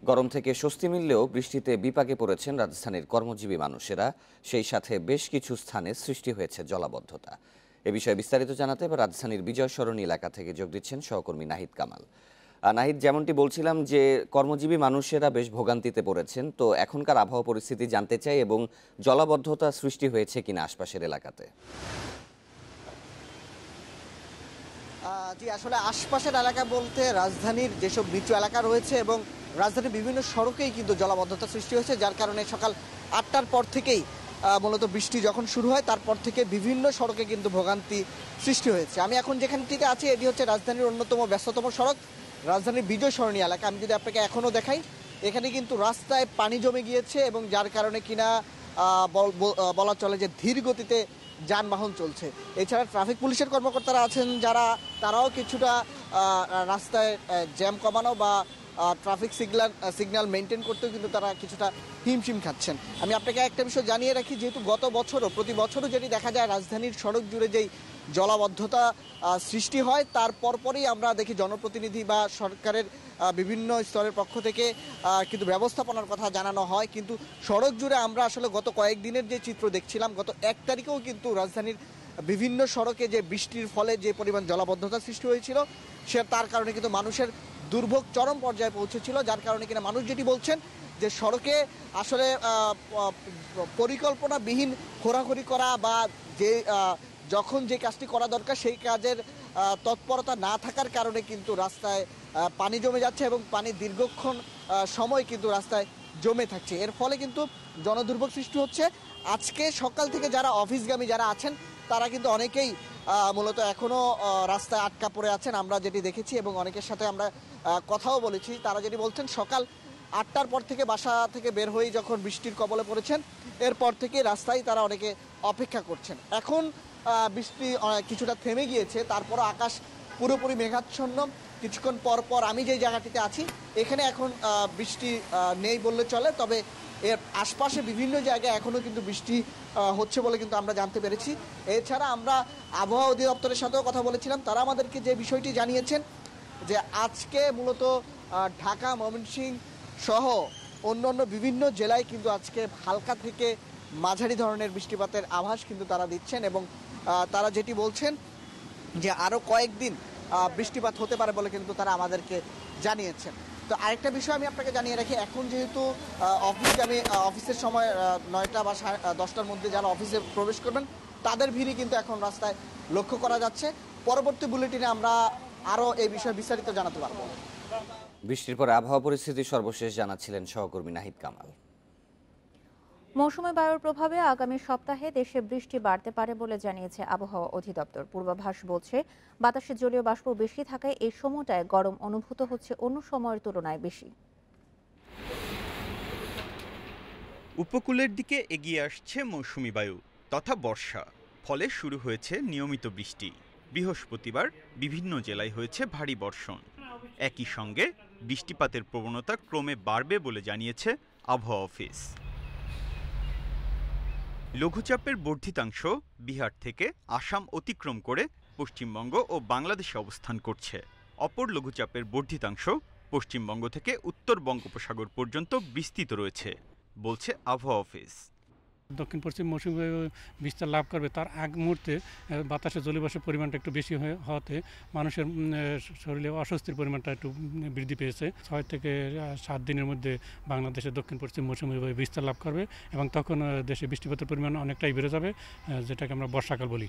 গরম থেকে স্বস্তি মিললেও বৃষ্টিতে বিপাকে পড়েছেন রাজধানীর কর্মজীবী মানুষেরা, সেই সাথে বেশ কিছু স্থানে সৃষ্টি হয়েছে জলাবদ্ধতা। এ বিষয়ে বিস্তারিত জানাতে এবার রাজধানীর বিজয় সরণি এলাকা থেকে যোগ দিচ্ছেন সহকর্মী নাহিদ কামাল। নাহিদ, যেমনটি বলছিলাম যে কর্মজীবী মানুষেরা বেশ ভোগান্তিতে পড়েছেন, তো এখনকার আবহাওয়া পরিস্থিতি জানতে চাই এবং জলাবদ্ধতা সৃষ্টি হয়েছে কিনা আশপাশের এলাকাতে। জি, আসলে আশপাশের এলাকা বলতে রাজধানীর যেসব নিচু এলাকা রয়েছে এবং রাজধানীর বিভিন্ন সড়কেই কিন্তু জলাবদ্ধতা সৃষ্টি হয়েছে, যার কারণে সকাল 8টার পর থেকেই মূলত বৃষ্টি যখন শুরু হয় তারপর থেকে বিভিন্ন সড়কে কিন্তু ভোগান্তি সৃষ্টি হয়েছে। আমি এখন যেখানটিতে আছি এটি হচ্ছে রাজধানীর অন্যতম ব্যস্ততম সড়ক, রাজধানীর বিজয় সরণি এলাকা। আমি যদি আপনাকে এখনও দেখাই, এখানে কিন্তু রাস্তায় পানি জমে গিয়েছে এবং যার কারণে কিনা বলা চলে যে ধীর গতিতে যানবাহন চলছে। এছাড়া ট্রাফিক পুলিশের কর্মকর্তারা আছেন তারাও কিছুটা রাস্তায় জ্যাম কমানো বা ট্রাফিক সিগন্যাল মেনটেন করতেও কিন্তু তারা কিছুটা হিমশিম খাচ্ছেন। আমি আপনাকে একটা বিষয় জানিয়ে রাখি, যেহেতু গত বছরও প্রতি বছরও যেটি দেখা যায় রাজধানীর সড়ক জুড়ে যেই জলাবদ্ধতা সৃষ্টি হয় তার পরপরই আমরা দেখি জনপ্রতিনিধি বা সরকারের বিভিন্ন স্তরের পক্ষ থেকে কিন্তু ব্যবস্থাপনার কথা জানানো হয়, কিন্তু সড়ক জুড়ে আমরা আসলে গত কয়েকদিনের যে চিত্র দেখছিলাম, গত 1 তারিখেও কিন্তু রাজধানীর বিভিন্ন সড়কে যে বৃষ্টির ফলে যে পরিমাণ জলাবদ্ধতা সৃষ্টি হয়েছিল তার কারণে কিন্তু মানুষের দুর্ভোগ চরম পর্যায়ে পৌঁছেছিল, যার কারণে কিনা মানুষ যেটি বলছেন যে সড়কে আসলে পরিকল্পনাবিহীন ঘোরাঘুরি করা বা যে যখন যে কাজটি করা দরকার সেই কাজের তৎপরতা না থাকার কারণে কিন্তু রাস্তায় পানি জমে যাচ্ছে এবং পানি দীর্ঘক্ষণ সময় কিন্তু রাস্তায় জমে থাকছে। এর ফলে কিন্তু জনদুর্ভোগ সৃষ্টি হচ্ছে। আজকে সকাল থেকে যারা অফিসগামী যারা আছেন তারা কিন্তু অনেকেই মূলত এখনও রাস্তায় আটকা পড়ে আছেন, আমরা যেটি দেখেছি, এবং অনেকের সাথে আমরা কথাও বলেছি। তারা যেটি বলছেন সকাল 8টার পর থেকে বাসা থেকে বের হয়ে যখন বৃষ্টির কবলে পড়েছেন এরপর থেকে রাস্তায় তারা অনেকে অপেক্ষা করছেন। এখন বৃষ্টি কিছুটা থেমে গিয়েছে, তারপরও আকাশ পুরোপুরি মেঘাচ্ছন্ন। কিছুক্ষণ পর পর আমি যে জায়গাটিতে আছি এখানে এখন বৃষ্টি নেই বললে চলে, তবে এর আশপাশে বিভিন্ন জায়গায় এখনও কিন্তু বৃষ্টি হচ্ছে বলে কিন্তু আমরা জানতে পেরেছি। এছাড়া আমরা আবহাওয়া অধিদপ্তরের সাথেও কথা বলেছিলাম, তারা আমাদেরকে যে বিষয়টি জানিয়েছেন যে আজকে মূলত ঢাকা, ময়মনসিংহ সহ অন্যান্য বিভিন্ন জেলায় কিন্তু আজকে হালকা থেকে মাঝারি ধরনের বৃষ্টিপাতের আভাস কিন্তু তারা দিচ্ছেন, এবং তারা যেটি বলছেন যে আরও কয়েকদিন বৃষ্টিপাত হতে পারে বলে কিন্তু তারা আমাদেরকে জানিয়েছেন। তো আরেকটা বিষয় আমি আপনাকে জানিয়ে রাখি, এখন যেহেতু অফিসের সময় 9টা বা 10টার মধ্যে যারা অফিসে প্রবেশ করবেন তাদের ভিড়ই কিন্তু এখন রাস্তায় লক্ষ্য করা যাচ্ছে। পরবর্তী বুলেটিনে আমরা আরও এই বিষয়ে বিস্তারিত জানাতে পারবো। বৃষ্টির পর আবহাওয়া পরিস্থিতি সর্বশেষ জানাচ্ছিলেন সহকর্মী নাহিদ কামাল। মৌসুমী বায়ুর প্রভাবে আগামী সপ্তাহে দেশে বৃষ্টি বাড়তে পারে বলে জানিয়েছে আবহাওয়া অধিদপ্তর। পূর্বাভাস বলছে বাতাসে জলীয় বাষ্প বেশি থাকায় এই সময়টায় গরম অনুভূত হচ্ছে অন্য সময়ের তুলনায় বেশি। উপকূলের দিকে এগিয়ে আসছে মৌসুমী বায়ু তথা বর্ষা, ফলে শুরু হয়েছে নিয়মিত বৃষ্টি। বৃহস্পতিবার বিভিন্ন জেলায় হয়েছে ভারী বর্ষণ। একই সঙ্গে বৃষ্টিপাতের প্রবণতা ক্রমে বাড়বে বলে জানিয়েছে আবহাওয়া অফিস। লঘুচাপের বর্ধিতাংশ বিহার থেকে আসাম অতিক্রম করে পশ্চিমবঙ্গ ও বাংলাদেশে অবস্থান করছে। অপর লঘুচাপের বর্ধিতাংশ পশ্চিমবঙ্গ থেকে উত্তর বঙ্গোপসাগর পর্যন্ত বিস্তৃত রয়েছে বলছে আবহাওয়া অফিস। দক্ষিণ পশ্চিম মৌসুমী বায়ু বিস্তার লাভ করবে তার আগ মুহূর্তে বাতাসে জলীয়বাষ্পের পরিমাণটা একটু বেশি হওয়াতে মানুষের শরীরে অস্বস্তির পরিমাণটা একটু বৃদ্ধি পেয়েছে। 6 থেকে 7 দিনের মধ্যে বাংলাদেশের দক্ষিণ পশ্চিম মৌসুমী বায়ু বিস্তার লাভ করবে এবং তখন দেশে বৃষ্টিপাতের পরিমাণ অনেকটাই বেড়ে যাবে, যেটাকে আমরা বর্ষাকাল বলি।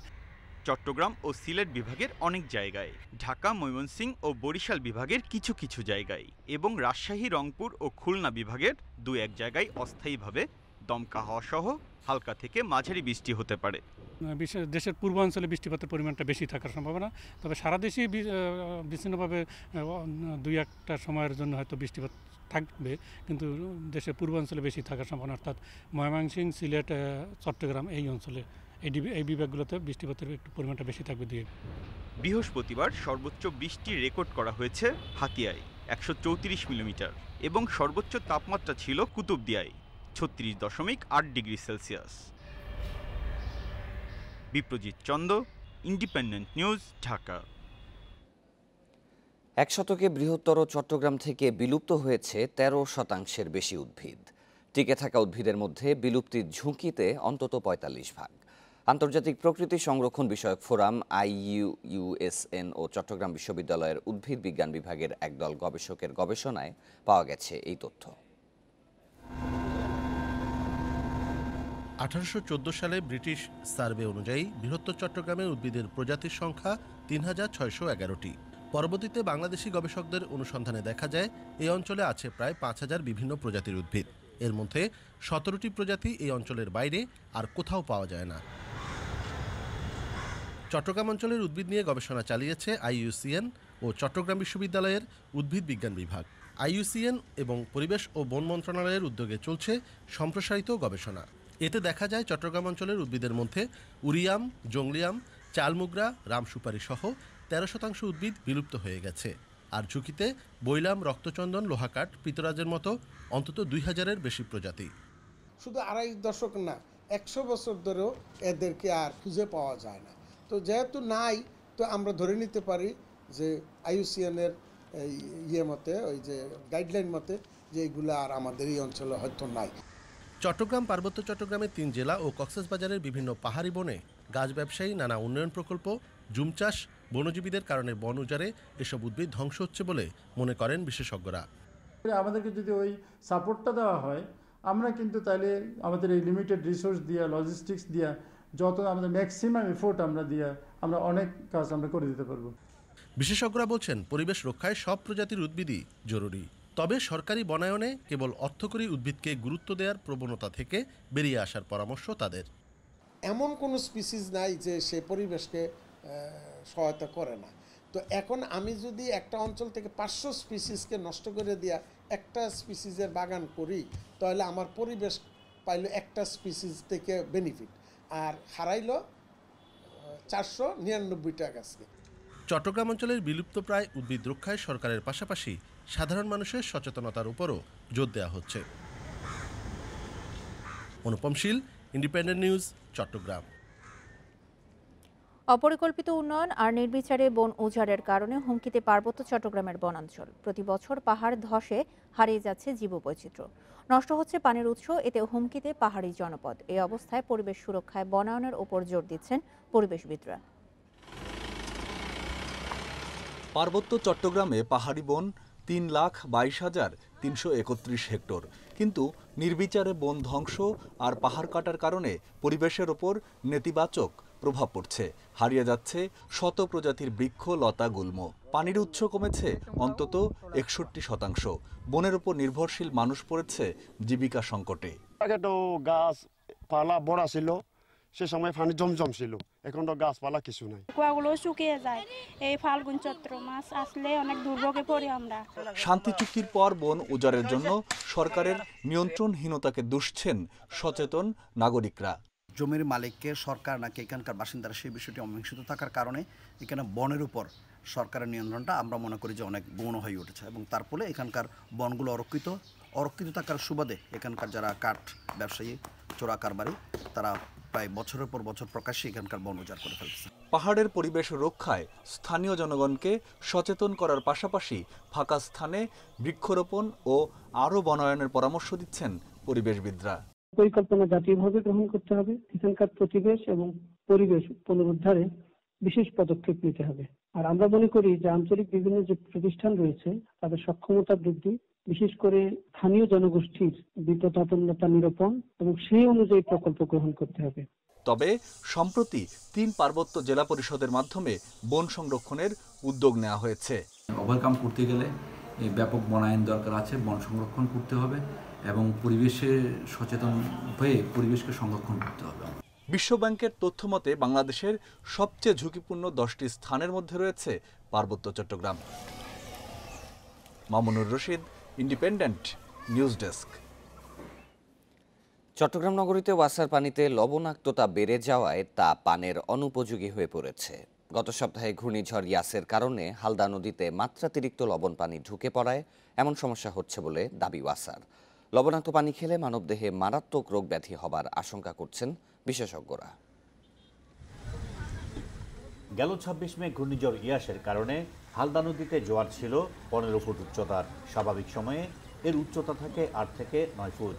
চট্টগ্রাম ও সিলেট বিভাগের অনেক জায়গায়, ঢাকা, ময়মনসিংহ ও বরিশাল বিভাগের কিছু কিছু জায়গায় এবং রাজশাহী, রংপুর ও খুলনা বিভাগের 2-1 জায়গায় অস্থায়ীভাবে দমকা হাওয়া সহ হালকা থেকে মাঝারি বৃষ্টি হতে পারে। দেশের পূর্বাঞ্চলে বৃষ্টিপাতের পরিমাণটা বেশি থাকার সম্ভাবনা, তবে সারা দেশেই বিচ্ছিন্নভাবে 2-1টা সময়ের জন্য হয়তো বৃষ্টিপাত থাকবে, কিন্তু দেশের পূর্বাঞ্চলে বেশি থাকার সম্ভাবনা, অর্থাৎ ময়মনসিংহ, সিলেট, চট্টগ্রাম এই অঞ্চলে এই বিভাগগুলোতে বৃষ্টিপাতের একটু পরিমাণটা বেশি থাকবে। বৃহস্পতিবার সর্বোচ্চ বৃষ্টি রেকর্ড করা হয়েছে হাতিয়ায় 134 মিলিমিটার এবং সর্বোচ্চ তাপমাত্রা ছিল কুতুবদিয়ায় 36.8 degree Celsius. Biprajit Chanda, Independent News, Dhaka. 1 শতকে বৃহত্তর চট্টগ্রাম থেকে বিলুপ্ত হয়েছে 13% বেশি উদ্ভিদ। টিকে থাকা উদ্ভিদের মধ্যে বিলুপ্তির ঝুঁকিতে অন্তত 45 ভাগ। আন্তর্জাতিক প্রকৃতি সংরক্ষণ বিষয়ক ফোরাম IUUSN ও চট্টগ্রাম বিশ্ববিদ্যালয়ের উদ্ভিদ বিজ্ঞান বিভাগের একদল গবেষকের গবেষণায় পাওয়া গেছে এই তথ্য। 1814 সালে ব্রিটিশ সার্ভে অনুযায়ী বৃহত্তর চট্টগ্রামের উদ্ভিদের প্রজাতির সংখ্যা 3611টি। পরবর্তীতে বাংলাদেশি গবেষকদের অনুসন্ধানে দেখা যায় এই অঞ্চলে আছে প্রায় 5000 বিভিন্ন প্রজাতির উদ্ভিদ। এর মধ্যে 17টি প্রজাতি এই অঞ্চলের বাইরে আর কোথাও পাওয়া যায় না। চট্টগ্রাম অঞ্চলের উদ্ভিদ নিয়ে গবেষণা চালিয়েছে IUCN ও চট্টগ্রাম বিশ্ববিদ্যালয়ের উদ্ভিদ বিজ্ঞান বিভাগ। IUCN এবং পরিবেশ ও বন মন্ত্রণালয়ের উদ্যোগে চলছে সম্প্রসারিত গবেষণা। এতে দেখা যায় চট্টগ্রাম অঞ্চলের উদ্ভিদের মধ্যে উরিয়াম, জংলিয়াম, চালমুগরা, রামসুপারি সহ 13% উদ্ভিদ বিলুপ্ত হয়ে গেছে। আর ঝুঁকিতে বৈলাম, রক্তচন্দন, লোহাকাঠ, পিতরাজের মতো অন্তত 2000-এর বেশি প্রজাতি। শুধু 2.5 দশক না, 100 বছর ধরেও এদেরকে আর খুঁজে পাওয়া যায় না। তো যেহেতু নাই, তো আমরা ধরে নিতে পারি যে IUCN-এর মতে, ওই যে গাইডলাইন মতে, যে এইগুলো আর আমাদের এই অঞ্চলে হয়তো নাই। চট্টগ্রাম, পার্বত্য চট্টগ্রামের 3 জেলা ও কক্সবাজারের বিভিন্ন পাহাড়ি বনে গাছ ব্যবসায়ী, নানা উন্নয়ন প্রকল্প, জুম চাষ, বনজীবীদের কারণে বন উজাড়ে এসব উদ্ভিদ ধ্বংস হচ্ছে বলে মনে করেন বিশেষজ্ঞরা। আমাদেরকে যদি ওই সাপোর্টটা দেওয়া হয়, আমরা কিন্তু তাহলে আমাদের এই লিমিটেড রিসোর্স দিয়া, লজিস্টিক্স দিয়া, যত আমাদের ম্যাক্সিমাম এফোর্ট আমরা দিয়া আমরা অনেক কাজ আমরা করে দিতে পারবো। বিশেষজ্ঞরা বলছেন, পরিবেশ রক্ষায় সব প্রজাতির উদ্ভিদই জরুরি। তবে সরকারি বনায়নে কেবল অর্থকরী উদ্ভিদকে গুরুত্ব দেওয়ার প্রবণতা থেকে বেরিয়ে আসার পরামর্শ তাদের। এমন কোনো স্পিসিস নাই যে সে পরিবেশকে সহায়তা করে না। তো এখন আমি যদি একটা অঞ্চল থেকে 500 স্পিসিসকে নষ্ট করে দিয়া একটা স্পিসিসের বাগান করি, তাহলে আমার পরিবেশ পাইল একটা স্পিসিস থেকে বেনিফিট, আর হারাইল 499টা গাছকে। চট্টগ্রাম অঞ্চলের বিলুপ্তপ্রায় উদ্ভিদ রক্ষায় সরকারের পাশাপাশি সাধারণ মানুষের সচেতনতার উপরও জোর দেওয়া হচ্ছে। অনুপম শীল, ইন্ডিপেন্ডেন্ট নিউজ, চট্টগ্রাম। অপরিকল্পিত উন্নয়ন আর নির্বিচারে বন উজাড়ের কারণে হুমকিতে পার্বত্য চট্টগ্রামের বনাঞ্চল। প্রতি বছর পাহাড় ধসে হারিয়ে যাচ্ছে জীববৈচিত্র্য, নষ্ট হচ্ছে পানির উৎস, এতে হুমকিতে পাহাড়ি জনপদ। এই অবস্থায় পরিবেশ সুরক্ষায় বনায়নের ওপর জোর দিচ্ছেন পরিবেশবিদরা। পার্বত্য চট্টগ্রামে পাহাড়ি বন 3,22,331 হেক্টর, কিন্তু নির্বিচারে বন ধ্বংস আর পাহাড় কাটার কারণে পরিবেশের ওপর নেতিবাচক প্রভাব পড়ছে। হারিয়ে যাচ্ছে শত প্রজাতির বৃক্ষ, লতা, গুল্ম। পানির উৎস কমেছে অন্তত 61%। বনের উপর নির্ভরশীল মানুষ পড়েছে জীবিকা সংকটে। আগে তো গাছপালা বড় ছিল, সে সময় পানি জমজম ছিল, এখন তো গাছপালা কিছু নাই, কুয়াগুলো শুকিয়ে যায়। এই ফাল্গুন চৈত্র মাস আসলে অনেক দুর্ভোগে পড়ি আমরা। শান্তি চুক্তির পর বন উজাড়ের জন্য সরকারের নিয়ন্ত্রণহীনতাকে দুষছেন সচেতন নাগরিকরা। জমির মালিককে সরকার নাকি এখানকার বাসিন্দারা সেই বিষয়টি অমীমাংসিত থাকার কারণে এখানে বনের উপর সরকারের নিয়ন্ত্রণটা আমরা মনে করি যে অনেক গৌণ হয়ে উঠেছে, এবং তার ফলে এখানকার বনগুলো অরক্ষিত থাকার সুবাদে এখানকার যারা কাঠ ব্যবসায়ী, চোরা কারবারি, তারা প্রায় বছরের পর বছর প্রকাশ্যে এখানকার বন উজাড় করে ফেলছে। পাহাড়ের পরিবেশ রক্ষায় স্থানীয় জনগণকে সচেতন করার পাশাপাশি ফাঁকা স্থানে বৃক্ষরোপণ ও আরও বনায়নের পরামর্শ দিচ্ছেন পরিবেশবিদরা। পরিকল্পনা জাতীয়ভাবে গ্রহণ করতে হবে, এখানকার পরিবেশ এবং পরিবেশ পুনরুদ্ধারে বিশেষ পদক্ষেপ নিতে হবে। আর আমরা মনে করি যে আঞ্চলিক বিভিন্ন যে প্রতিষ্ঠান রয়েছে তাদের সক্ষমতা বৃদ্ধি, বিশেষ করে স্থানীয় জনগোষ্ঠীর বিপদাপন্নতা নিরূপণ এবং সেই অনুযায়ী প্রকল্প গ্রহণ করতে হবে। তবে সম্প্রতি 3 পার্বত্য জেলা পরিষদের মাধ্যমে বন সংরক্ষণের উদ্যোগ নেওয়া হয়েছে। ওভারকাম করতে গেলে ব্যাপক বনায়ন দরকার আছে, বন সংরক্ষণ করতে হবে এবং পরিবেশে সচেতন হয়ে পরিবেশকে সংরক্ষণ করতে হবে। বিশ্বব্যাংকের তথ্য মতে বাংলাদেশের সবচেয়ে ঝুঁকিপূর্ণ 10টি স্থানের মধ্যে রয়েছে Parbatya Chattogram. Mamunur Rashid, Independent News desk. Chattogram নগরীতে ওয়াসার পানিতে লবণাক্ততা বেড়ে যাওয়ায় তা পানের অনুপযোগী হয়ে পড়েছে। গত সপ্তাহে ঘূর্ণিঝড় ইয়াসের কারণে হালদা নদীতে মাত্রাতিরিক্ত লবণ পানি ঢুকে পড়ায় এমন সমস্যা হচ্ছে বলে দাবি ওয়াসার। লবণাক্ত পানি খেলে মানবদেহে মারাত্মক রোগ ব্যাধি হবার আশঙ্কা করছেন বিশেষজ্ঞরা। গেল 26 মে ঘূর্ণিঝড় ইয়াসের কারণে হালদা নদীতে জোয়ার ছিল 15 ফুট উচ্চতার। স্বাভাবিক সময়ে এর উচ্চতা থাকে 8 থেকে 9 ফুট।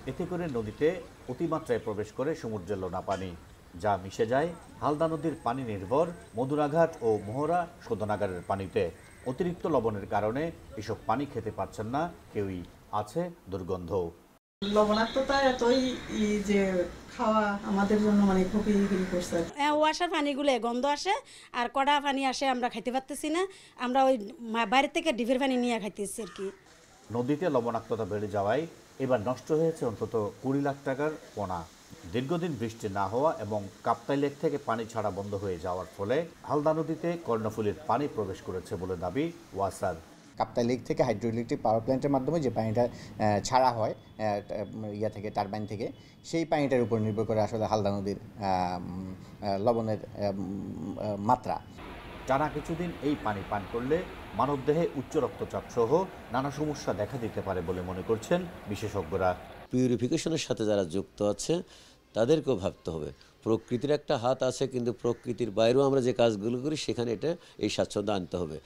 এতে করে নদীতে অতিমাত্রায় প্রবেশ করে সমুদ্রের লোনা পানি, যা মিশে যায় হালদা নদীর পানি নির্ভর মধুরাঘাট ও মোহরা শোধনাগারের পানিতে। অতিরিক্ত লবণের কারণে এসব পানি খেতে পারছেন না কেউই, আছে দুর্গন্ধ। লবণাক্ততা এতই যে খাওয়া আমাদের জন্য মানে খুবই করছে। ওয়াসার পানিগুলো গন্ধ আসে আর কড়া পানি আসে, আমরা খাইতে পারতেছি না। আমরা ওই বাইরে থেকে ডিপের পানি নিয়ে খাইতেছি আর কি। নদীতে লবণাক্ততা বেড়ে যাওয়ায় এবার নষ্ট হয়েছে অন্তত 20 লাখ টাকার পোনা। দীর্ঘদিন বৃষ্টি না হওয়া এবং কাপ্তাই লেক থেকে পানি ছাড়া বন্ধ হয়ে যাওয়ার ফলে হালদা নদীতে কর্ণফুলীর পানি প্রবেশ করেছে বলে দাবি ওয়াসার। কাপ্তাই লেক থেকে হাইড্রো ইলেকট্রিক পাওয়ার প্ল্যান্টের মাধ্যমে যে পানিটা ছাড়া হয় থেকে টারবাইন থেকে, সেই পানিটার উপর নির্ভর করে আসলে হালদা নদীর লবণের মাত্রা। টানা কিছুদিন এই পানি পান করলে মানবদেহে উচ্চ রক্তচাপ সহ নানা সমস্যা দেখা দিতে পারে বলে মনে করছেন বিশেষজ্ঞরা। পিউরিফিকেশনের সাথে যারা যুক্ত আছে তাদেরকেও ভাবতে হবে। প্রকৃতির একটা হাত আছে, কিন্তু প্রকৃতির বাইরেও আমরা যে কাজগুলো করি সেখানে এটা এই স্বাচ্ছন্দ্য আনতে হবে।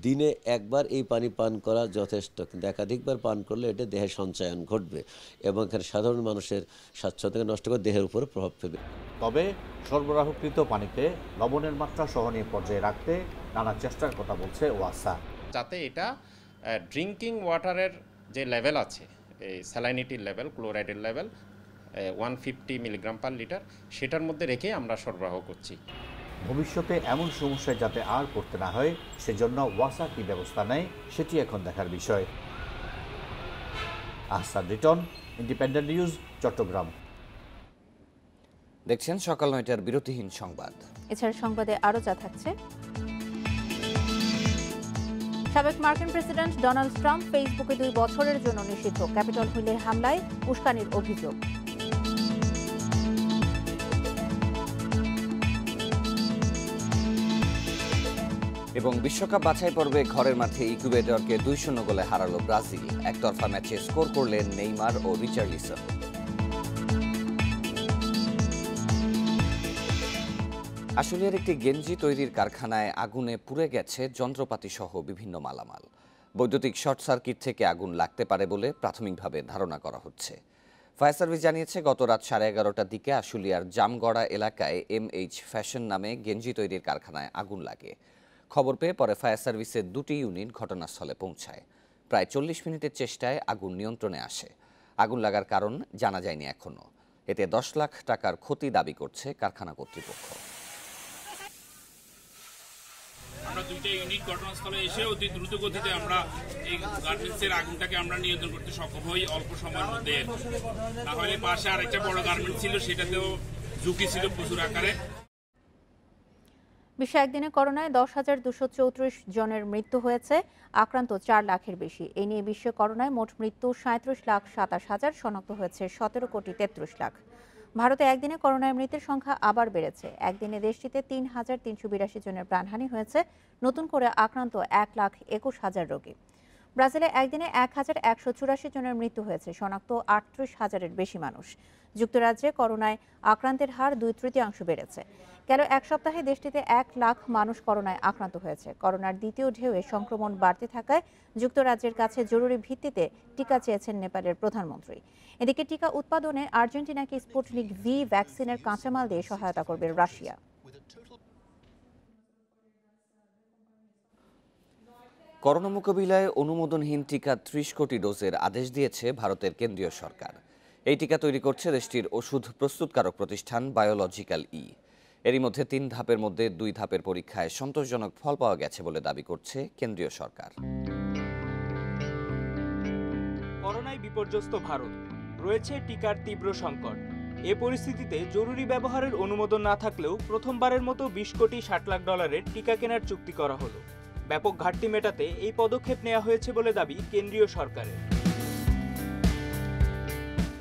দিনে একবার এই পানি পান করা যথেষ্ট, কিন্তু একাধিকবার পান করলে এটা দেহে সঞ্চয়ন ঘটবে এবং এখানে সাধারণ মানুষের স্বাচ্ছন্দ্যকে নষ্ট করে দেহের উপর প্রভাব ফেলবে। তবে সরবরাহকৃত পানিতে লবণের মাত্রা সহনীয় পর্যায়ে রাখতে নানা চেষ্টার কথা বলছে ওয়াসা, যাতে এটা ড্রিঙ্কিং ওয়াটারের যে লেভেল আছে, এই স্যালাইনিটির লেভেল, ক্লোরাইডের লেভেল 150 মিলিগ্রাম পার লিটার, সেটার মধ্যে রেখে আমরা সরবরাহ করছি। ভবিষ্যতে এমন সমস্যায় যাতে আর পড়তে না হয় সেজন্য ওয়াসা কি ব্যবস্থা নেয় সেটি এখন দেখার বিষয়। Ahsan Riton, Independent News, Chattogram. দেখছেন সকাল ৯টার বিরতিহীন সংবাদ। এছাড়া সংবাদে আরও যা থাকছে: সাবেক মার্কিন প্রেসিডেন্ট ডোনাল্ড ট্রাম্প ফেসবুকে 2 বছরের জন্য নিষিদ্ধ, ক্যাপিটল হিলের হামলায় উস্কানির অভিযোগ। এবং বিশ্বকাপ বাছাই পর্বে ঘরের মাঠে ইকুয়েডরকে 2-0 গোলে হারালো ব্রাজিল। একতরফা ম্যাচে স্কোর করলেন নেইমার ও রিচার্লিসন। আশুলিয়ার একটি গেঞ্জি তৈরির কারখানায় আগুনে পুড়ে গেছে যন্ত্রপাতি সহ বিভিন্ন মালামাল। বৈদ্যুতিক শর্ট সার্কিট থেকে আগুন লাগতে পারে বলে প্রাথমিকভাবে ধারণা করা হচ্ছে। ফায়ার সার্ভিস জানিয়েছে গত রাত 11:30টার দিকে আশুলিয়ার জামগড়া এলাকায় MH ফ্যাশন নামে গেঞ্জি তৈরির কারখানায় আগুন লাগে। খবর পেয়ে পরে ফায়ার সার্ভিসের 2টি ইউনিট ঘটনাস্থলে পৌঁছায়। প্রায় 40 মিনিটের চেষ্টায় আগুন নিয়ন্ত্রণে আসে। আগুন লাগার কারণ জানা যায়নি এখনো। এতে 10 লাখ টাকার ক্ষতি দাবি করছে কারখানা কর্তৃপক্ষ। আমরা 2টা ইউনিট ঘটনাস্থলে এসে অতি দ্রুত গতিতে আমরা এই গার্মেন্টসের আগুনটাকে আমরা নিয়ন্ত্রণ করতে সক্ষম হই অল্প সময়ের মধ্যে। তাহলে পাশে আরেকটা বড় গার্মেন্টস ছিল, সেটাতেও ঝুঁকি ছিল প্রচুর আকারে। বিশ্বে একদিনে করোনায় 10,234 জনের মৃত্যু হয়েছে, আক্রান্ত 4 লাখের বেশি। এই নিয়ে বিশ্বে করোনায় মোট মৃত্যু 37,27,000, শনাক্ত হয়েছে 17,33 লাখ। ভারতে একদিনে করোনায় মৃতের সংখ্যা আবার বেড়েছে। একদিনে দেশটিতে 3,382 জনের প্রাণহানি হয়েছে, নতুন করে আক্রান্ত 1,21,000 রোগী। ব্রাজিলে একদিনে 1,184 জনের মৃত্যু হয়েছে, শনাক্ত 38,000-এর বেশি মানুষ। যুক্তরাজ্যে করোনায় আক্রান্তের হার 2/3 বেড়েছে। গেল এক সপ্তাহে দেশটিতে 1 লাখ মানুষ করোনায় আক্রান্ত হয়েছে। করোনার দ্বিতীয় ঢেউয়ে সংক্রমণ বাড়তে থাকায় যুক্তরাজ্যের কাছে জরুরি ভিত্তিতে টিকা চেয়েছেন নেপালের প্রধানমন্ত্রী। এদিকে টিকা উৎপাদনে আর্জেন্টিনাকে স্পুটনিক ভি ভ্যাকসিনের কাঁচামাল দিয়ে সহায়তা করবে রাশিয়া। করোনা মোকাবিলায় অনুমোদনহীন টিকা 30 কোটি ডোজের আদেশ দিয়েছে ভারতের কেন্দ্রীয় সরকার। এই টিকা তৈরি করছে দেশটির ওষুধ প্রস্তুতকারক প্রতিষ্ঠান বায়োলজিক্যাল ই। এরই মধ্যে 3 ধাপের মধ্যে 2 ধাপের পরীক্ষায় সন্তোষজনক ফল পাওয়া গেছে বলে দাবি করছে কেন্দ্রীয় সরকার। করোনায় বিপর্যস্ত ভারত, রয়েছে টিকার তীব্র সংকট। এ পরিস্থিতিতে জরুরি ব্যবহারের অনুমোদন না থাকলেও প্রথমবারের মতো 20 কোটি 60 লাখ ডলারের টিকা কেনার চুক্তি করা হলো। ব্যাপক ঘাটতি মেটাতে এই পদক্ষেপ নেওয়া হয়েছে বলে দাবি কেন্দ্রীয় সরকারের।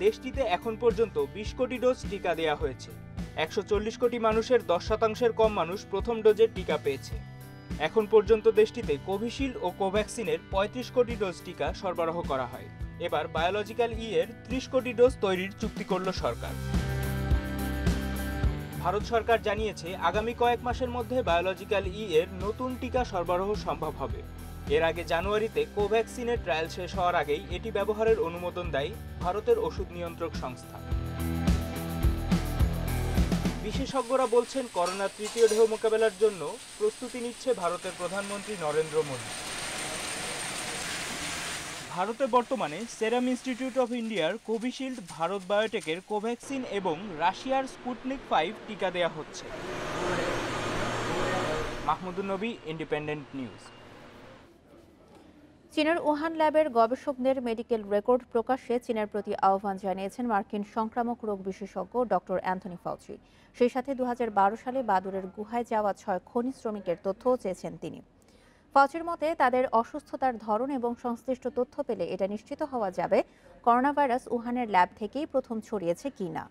দেশটিতে এখন পর্যন্ত 20 কোটি ডোজ টিকা দেওয়া হয়েছে। 140 কোটি মানুষের 10% কম মানুষ প্রথম ডোজের টিকা পেয়েছে। এখন পর্যন্ত দেশটিতে কোভিশিল্ড ও কোভ্যাক্সিনের 35 কোটি ডোজ টিকা সরবরাহ করা হয়। এবার বায়োলজিক্যাল ই এর 30 কোটি ডোজ তৈরির চুক্তি করল সরকার। ভারত সরকার জানিয়েছে আগামী কয়েক মাসের মধ্যে বায়োলজিক্যাল ই এর নতুন টিকা সরবরাহ সম্ভব হবে। এর আগে জানুয়ারিতে কোভ্যাক্সিনের ট্রায়াল শেষ হওয়ার আগেই এটি ব্যবহারের অনুমোদন দেয় ভারতের ওষুধ নিয়ন্ত্রক সংস্থা। বিশেষজ্ঞরা বলছেন করোনার তৃতীয় ঢেউ মোকাবেলার জন্য প্রস্তুতি নিচ্ছে ভারতের প্রধানমন্ত্রী নরেন্দ্র মোদী। ভারতে বর্তমানে সেরাম ইনস্টিটিউট অফ ইন্ডিয়ার কোভিশিল্ড, ভারত বায়োটেকের কোভ্যাক্সিন এবং রাশিয়ার স্পুটনিক 5 টিকা দেয়া হচ্ছে। মাহমুদুন নবী, ইন্ডিপেন্ডেন্ট নিউজ। চীনের উহান ল্যাবের গবেষকদের মেডিকেল রেকর্ড প্রকাশে চীনের প্রতি আহ্বান জানিয়েছেন মার্কিন সংক্রামক রোগ বিশেষজ্ঞ ডক্টর অ্যান্থনি ফাউচি। সেই সাথে 2012 সালে বাদুড়ের গুহায় যাওয়া 6 খনি শ্রমিকের তথ্যও চেয়েছেন তিনি। ফাউচির মতে তাদের অসুস্থতার ধরন এবং সংশ্লিষ্ট তথ্য পেলে এটা নিশ্চিত হওয়া যাবে করোনা ভাইরাস উহানের ল্যাব থেকেই প্রথম ছড়িয়েছে কিনা।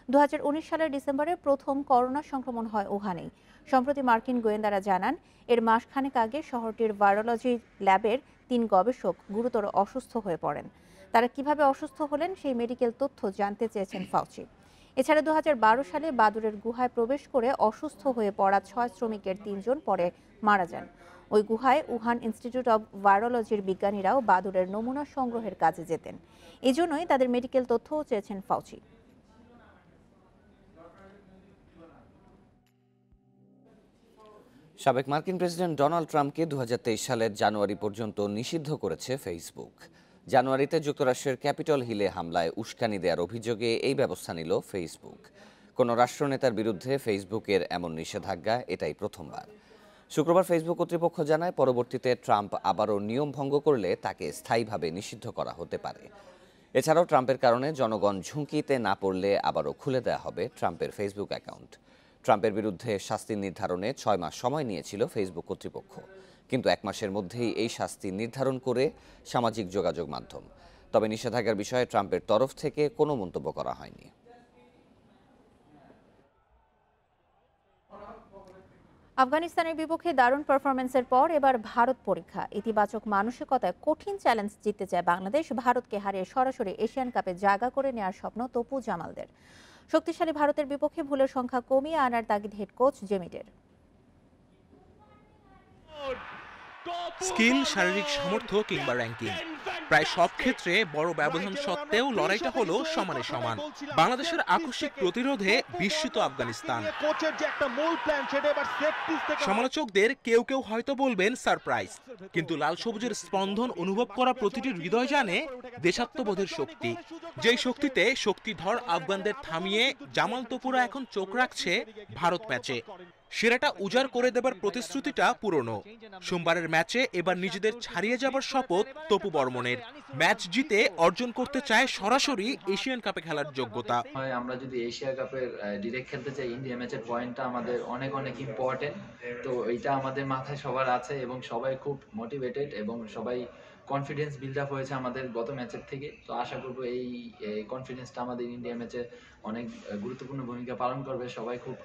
2019 সালের ডিসেম্বরে প্রথম করোনা সংক্রমণ হয় উহানেই। সম্প্রতি মার্কিন গোয়েন্দারা জানান এর মাসখানেক আগে শহরটির ভাইরোলজি ল্যাবের 3 গবেষক গুরুতর অসুস্থ হয়ে পড়েন। তারা কিভাবে অসুস্থ হলেন সেই মেডিকেল তথ্য জানতে চেয়েছেন ফাউচি। এছাড়া 2012 সালে বাদুড়ের গুহায় প্রবেশ করে অসুস্থ হয়ে পড়া 6 শ্রমিকের 3 জন পরে মারা যান। ওই গুহায় উহান ইনস্টিটিউট অব ভাইরোলজির বিজ্ঞানীরাও বাদুড়ের নমুনা সংগ্রহের কাজে যেতেন। এজন্যই তাদের মেডিকেল তথ্যও চেয়েছেন ফাউচি। সাবেক মার্কিন প্রেসিডেন্ট ডোনাল্ড ট্রাম্পকে 2023 সালের জানুয়ারি পর্যন্ত নিষিদ্ধ করেছে ফেসবুক। জানুয়ারিতে যুক্তরাষ্ট্রের ক্যাপিটল হিলে হামলায় উস্কানি দেওয়ার অভিযোগে এই ব্যবস্থা নিল ফেসবুক। কোনো রাষ্ট্রনেতার বিরুদ্ধে ফেসবুকের এমন নিষেধাজ্ঞা এটাই প্রথমবার। শুক্রবার ফেসবুক কর্তৃপক্ষ জানায়, পরবর্তীতে ট্রাম্প আবারও নিয়ম ভঙ্গ করলে তাকে স্থায়ীভাবে নিষিদ্ধ করা হতে পারে। এছাড়াও ট্রাম্পের কারণে জনগণ ঝুঁকিতে না পড়লে আবারও খুলে দেওয়া হবে ট্রাম্পের ফেসবুক অ্যাকাউন্ট। ট্রাম্পের বিরুদ্ধে শাস্তি নির্ধারণে 6 মাস সময় নিয়েছিল ফেসবুক কর্তৃপক্ষ, কিন্তু 1 মাসের মধ্যেই এই শাস্তি নির্ধারণ করে সামাজিক যোগাযোগ মাধ্যম। তবে নিষেধাজ্ঞার বিষয়ে ট্রাম্পের তরফ থেকে কোনো মন্তব্য করা হয়নি। আফগানিস্তানের বিপক্ষে দারুণ পারফরমেন্সের পর এবার ভারত পরীক্ষা। ইতিবাচক মানসিকতায় কঠিন চ্যালেঞ্জ জিততে চায় বাংলাদেশ। ভারতকে হারিয়ে সরাসরি এশিয়ান কাপে জায়গা করে নেওয়ার স্বপ্ন তপু জামালদের। শক্তিশালী ভারতের বিপক্ষে ভুলের সংখ্যা কমিয়ে আনার তাগিদ হেড কোচ জেমিডের। স্কিল, শারীরিক সামর্থ্য কিংবা র্যাঙ্কিং, প্রায় সব ক্ষেত্রে বড় ব্যবধান সত্ত্বেও লড়াইটা হলো সমানে সমান। বাংলাদেশের আকস্মিক প্রতিরোধে বিস্মিত আফগানিস্তান। সমালোচকদের কেউ কেউ হয়তো বলবেন সারপ্রাইজ, কিন্তু লাল সবুজের স্পন্দন অনুভব করা প্রতিটি হৃদয় জানে দেশাত্মবোধের শক্তি। যেই শক্তিতে শক্তিধর আফগানদের থামিয়ে জামাল তপুরা এখন চোখ রাখছে ভারত ম্যাচে। সেরাটা উজাড় করে দেবার প্রতিশ্রুতিটা পুরনো। সোমবারের ম্যাচে এবার নিজেদের ছাড়িয়ে যাবার শপথ তপু বর্মনের। ম্যাচ জিতে অর্জন করতে চায় সরাসরি এশিয়ান কাপে খেলার যোগ্যতা। আমরা যদি এশিয়া কাপের ডিরেক্ট খেলতে চাই, ইন্ডিয়া ম্যাচের পয়েন্টটা আমাদের অনেক অনেক ইম্পর্টেন্ট। তো এইটা আমাদের মাথায় সবার আছে এবং সবাই খুব মোটিভেটেড এবং সবাই কনফিডেন্স বিল্ড আপ হয়েছে আমাদের গত ম্যাচের থেকে। তো আশা করবো এই কনফিডেন্সটা আমাদের ইন্ডিয়া ম্যাচে অনেক গুরুত্বপূর্ণ ভূমিকা পালন করবে। সবাই খুব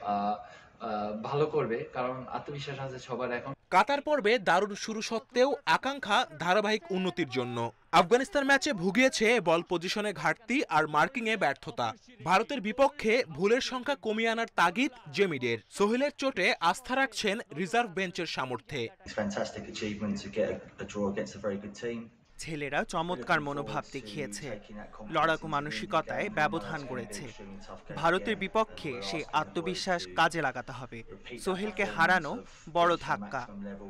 ভালো করবে, কারণ আত্মবিশ্বাস আছে সবার এখন। কাতার পর্বে দারুণ শুরু সত্ত্বেও আকাঙ্ক্ষা ধারাবাহিক উন্নতির জন্য। আফগানিস্তান ম্যাচে ভুগিয়েছে বল পজিশনে ঘাটতি আর মার্কিংয়ে ব্যর্থতা। ভারতের বিপক্ষে ভুলের সংখ্যা কমিয়ে আনার তাগিদ জেমিডের। সোহেলের চোটে আস্থা রাখছেন রিজার্ভ বেঞ্চের সামর্থ্যে। ছেলেরা চমৎকার মনোভাব দেখিয়েছে, লড়াকু মানসিকতায় ব্যবধান গড়েছে। ভারতের বিপক্ষে সেই আত্মবিশ্বাস কাজে লাগাতে হবে। সোহেলকে হারানো বড় ধাক্কা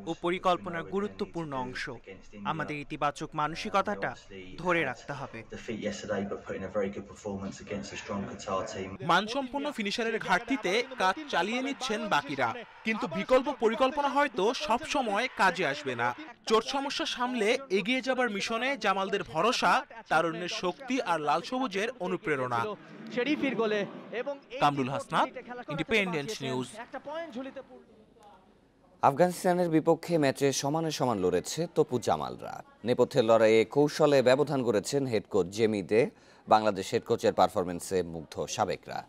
ও পরিকল্পনার গুরুত্বপূর্ণ অংশ। আমাদের ইতিবাচক মানসিকতাটা ধরে রাখতে হবে। মানসম্পন্ন ফিনিশারের ঘাটতিতে কাজ চালিয়ে নিচ্ছেন বাকিরা, কিন্তু বিকল্প পরিকল্পনা হয়তো সব সময় কাজে আসবে না। চোট সমস্যা সামলে এগিয়ে যাবার মিশনে জামালদের ভরসা, তারুণ্যের শক্তি আর লাল সবুজের অনুপ্রেরণা। Kamrul Hasnat, independent news. আফগানিস্তানের বিপক্ষে ম্যাচে সমানে সমান লড়েছে তপু জামালরা। নেপথ্যের লড়াইয়ে কৌশলে ব্যবধান গড়েছেন হেড কোচ জেমিদে। বাংলাদেশ হেড কোচের পারফরমেন্সে মুগ্ধ সাবেকরা।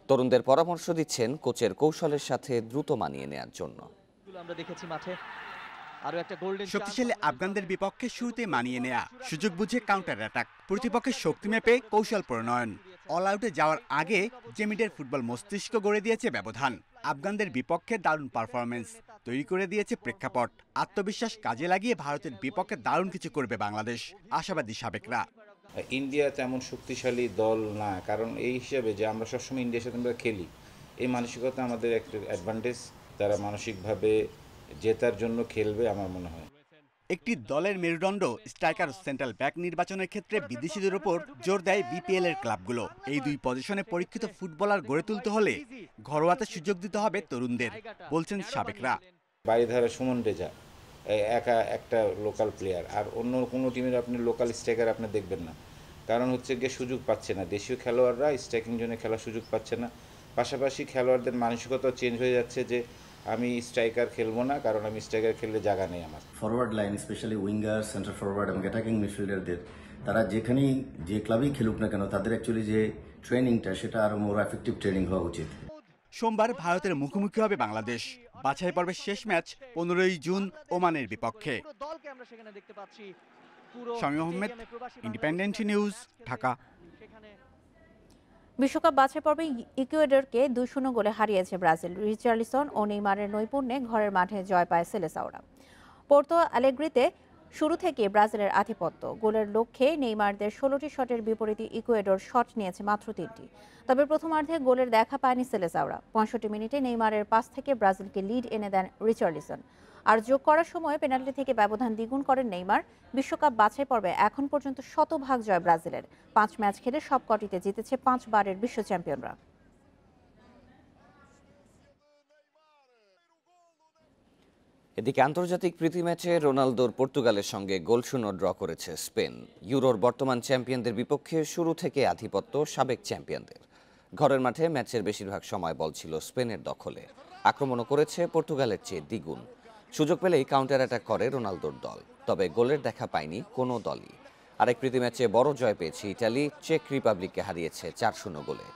তরুণদের পরামর্শ দিচ্ছেন কোচের কৌশলের সাথে দ্রুত মানিয়ে নেওয়ার জন্য। আমরা দেখেছি মাঠে আরো একটা গোল্ডেন শক্তিশালী আফগানদের বিপক্ষে শুরুতে মানিয়ে নেয়া, সুযোগ বুঝে কাউন্টার অ্যাটাক, প্রতিপক্ষের শক্তি মেপে কৌশল প্রণয়ন। অল আউটে যাওয়ার আগে জেমিডের ফুটবল মস্তিষ্ক গড়ে দিয়েছে ব্যবধান। আফগানদের বিপক্ষে দারুণ পারফরমেন্স তৈরি করে দিয়েছে প্রেক্ষাপট। আত্মবিশ্বাস কাজে লাগিয়ে ভারতের বিপক্ষে দারুণ কিছু করবে বাংলাদেশ, আশাবাদী সাবেকরা। ইন্ডিয়া তেমন শক্তিশালী দল না, কারণ এই হিসাবে যে আমরা সবসময় ইন্ডিয়ার সাথে আমরা খেলি, এই মানসিকতা আমাদের একটা অ্যাডভান্টেজ। তারা মানসিকভাবে জেতার জন্য খেলবে আমার মনে হয়। একটি দলের মেরুদণ্ড স্ট্রাইকার সেন্ট্রাল ব্যাক নির্বাচনের ক্ষেত্রে বিদেশিদের উপর জোর দেয় বিপিএল এর ক্লাবগুলো। এই দুই পজিশনে পরীক্ষিত ফুটবলার গড়ে তুলতে হলে ঘরোয়াতে সুযোগ দিতে হবে তরুণদের, বলছেন সাবেকরা। বাড়িধারা সুমন রেজা একা একটা লোকাল প্লেয়ার, আর অন্য কোনো টিমের আপনি লোকাল স্ট্রাইকার আপনি দেখবেন না, কারণ হচ্ছে গিয়ে সুযোগ পাচ্ছে না। দেশীয় খেলোয়াড়রা স্ট্রাইকিং জোনে খেলার সুযোগ পাচ্ছে না। পাশাপাশি খেলোয়াড়দের মানসিকতাও চেঞ্জ হয়ে যাচ্ছে যে আমি স্ট্রাইকার খেলবো না, কারণ আমি স্ট্রাইকার খেললে জায়গা নেই আমার। Forward line specially winger, centre forward এবং অ্যাটাকিং মিডফিল্ডারদের তারা যেখানেই যে ক্লাবেই খেলুক না কেন, তাদের অ্যাকচুয়ালি যে ট্রেনিংটা সেটা আরো মোর এফেক্টিভ ট্রেনিং হওয়া উচিত। সোমবার ভারতের মুখোমুখি হবে বাংলাদেশ। বাছাই পর্বের শেষ ম্যাচ 15ই জুন ওমানের বিপক্ষে। Shamim Ahmed, independent News, Dhaka. বিশ্বকাপ বাছাই পর্বে ইকুয়েডরকে 2-0 গোলে হারিয়েছে ব্রাজিল। রিচার্লিসন ও নেইমারের নৈপুণ্যে ঘরের মাঠে জয় পায় সেলেসাওরা। পোর্তো আলেগ্রিতে শুরু থেকে ব্রাজিলের আধিপত্য। গোলের লক্ষ্যে নেইমারদের 16টি শটের বিপরীতে ইকুয়েডর শট নিয়েছে মাত্র 3টি। তবে প্রথমার্ধে গোলের দেখা পায়নি সেলেসাওরা। 65 মিনিটে নেইমারের পাস থেকে ব্রাজিলকে লিড এনে দেন রিচার্লিসন। আর যোগ করার সময় পেনাল্টি থেকে ব্যবধান দ্বিগুণ করেন নেইমার। বিশ্বকাপ বাছাই পর্বে এখন পর্যন্ত 100% জয় ব্রাজিলের। 5 ম্যাচ খেলে সবকটিতে জিতেছে 5 বারের বিশ্ব চ্যাম্পিয়নরা। এদিকে আন্তর্জাতিক প্রীতি ম্যাচে রোনালদোর পর্তুগালের সঙ্গে গোলশূন্য ড্র করেছে স্পেন। ইউরোর বর্তমান চ্যাম্পিয়নদের বিপক্ষে শুরু থেকে আধিপত্য সাবেক চ্যাম্পিয়নদের। ঘরের মাঠে ম্যাচের বেশিরভাগ সময় বল ছিল স্পেনের দখলে। আক্রমণও করেছে পর্তুগালের চেয়ে দ্বিগুণ। সুযোগ পেলেই কাউন্টার অ্যাটাক করে রোনালদোর দল, তবে গোলের দেখা পায়নি কোনো দলই। আরেক প্রীতি ম্যাচে বড় জয় পেয়েছে ইতালি। চেক রিপাবলিককে হারিয়েছে 4-0 গোলে।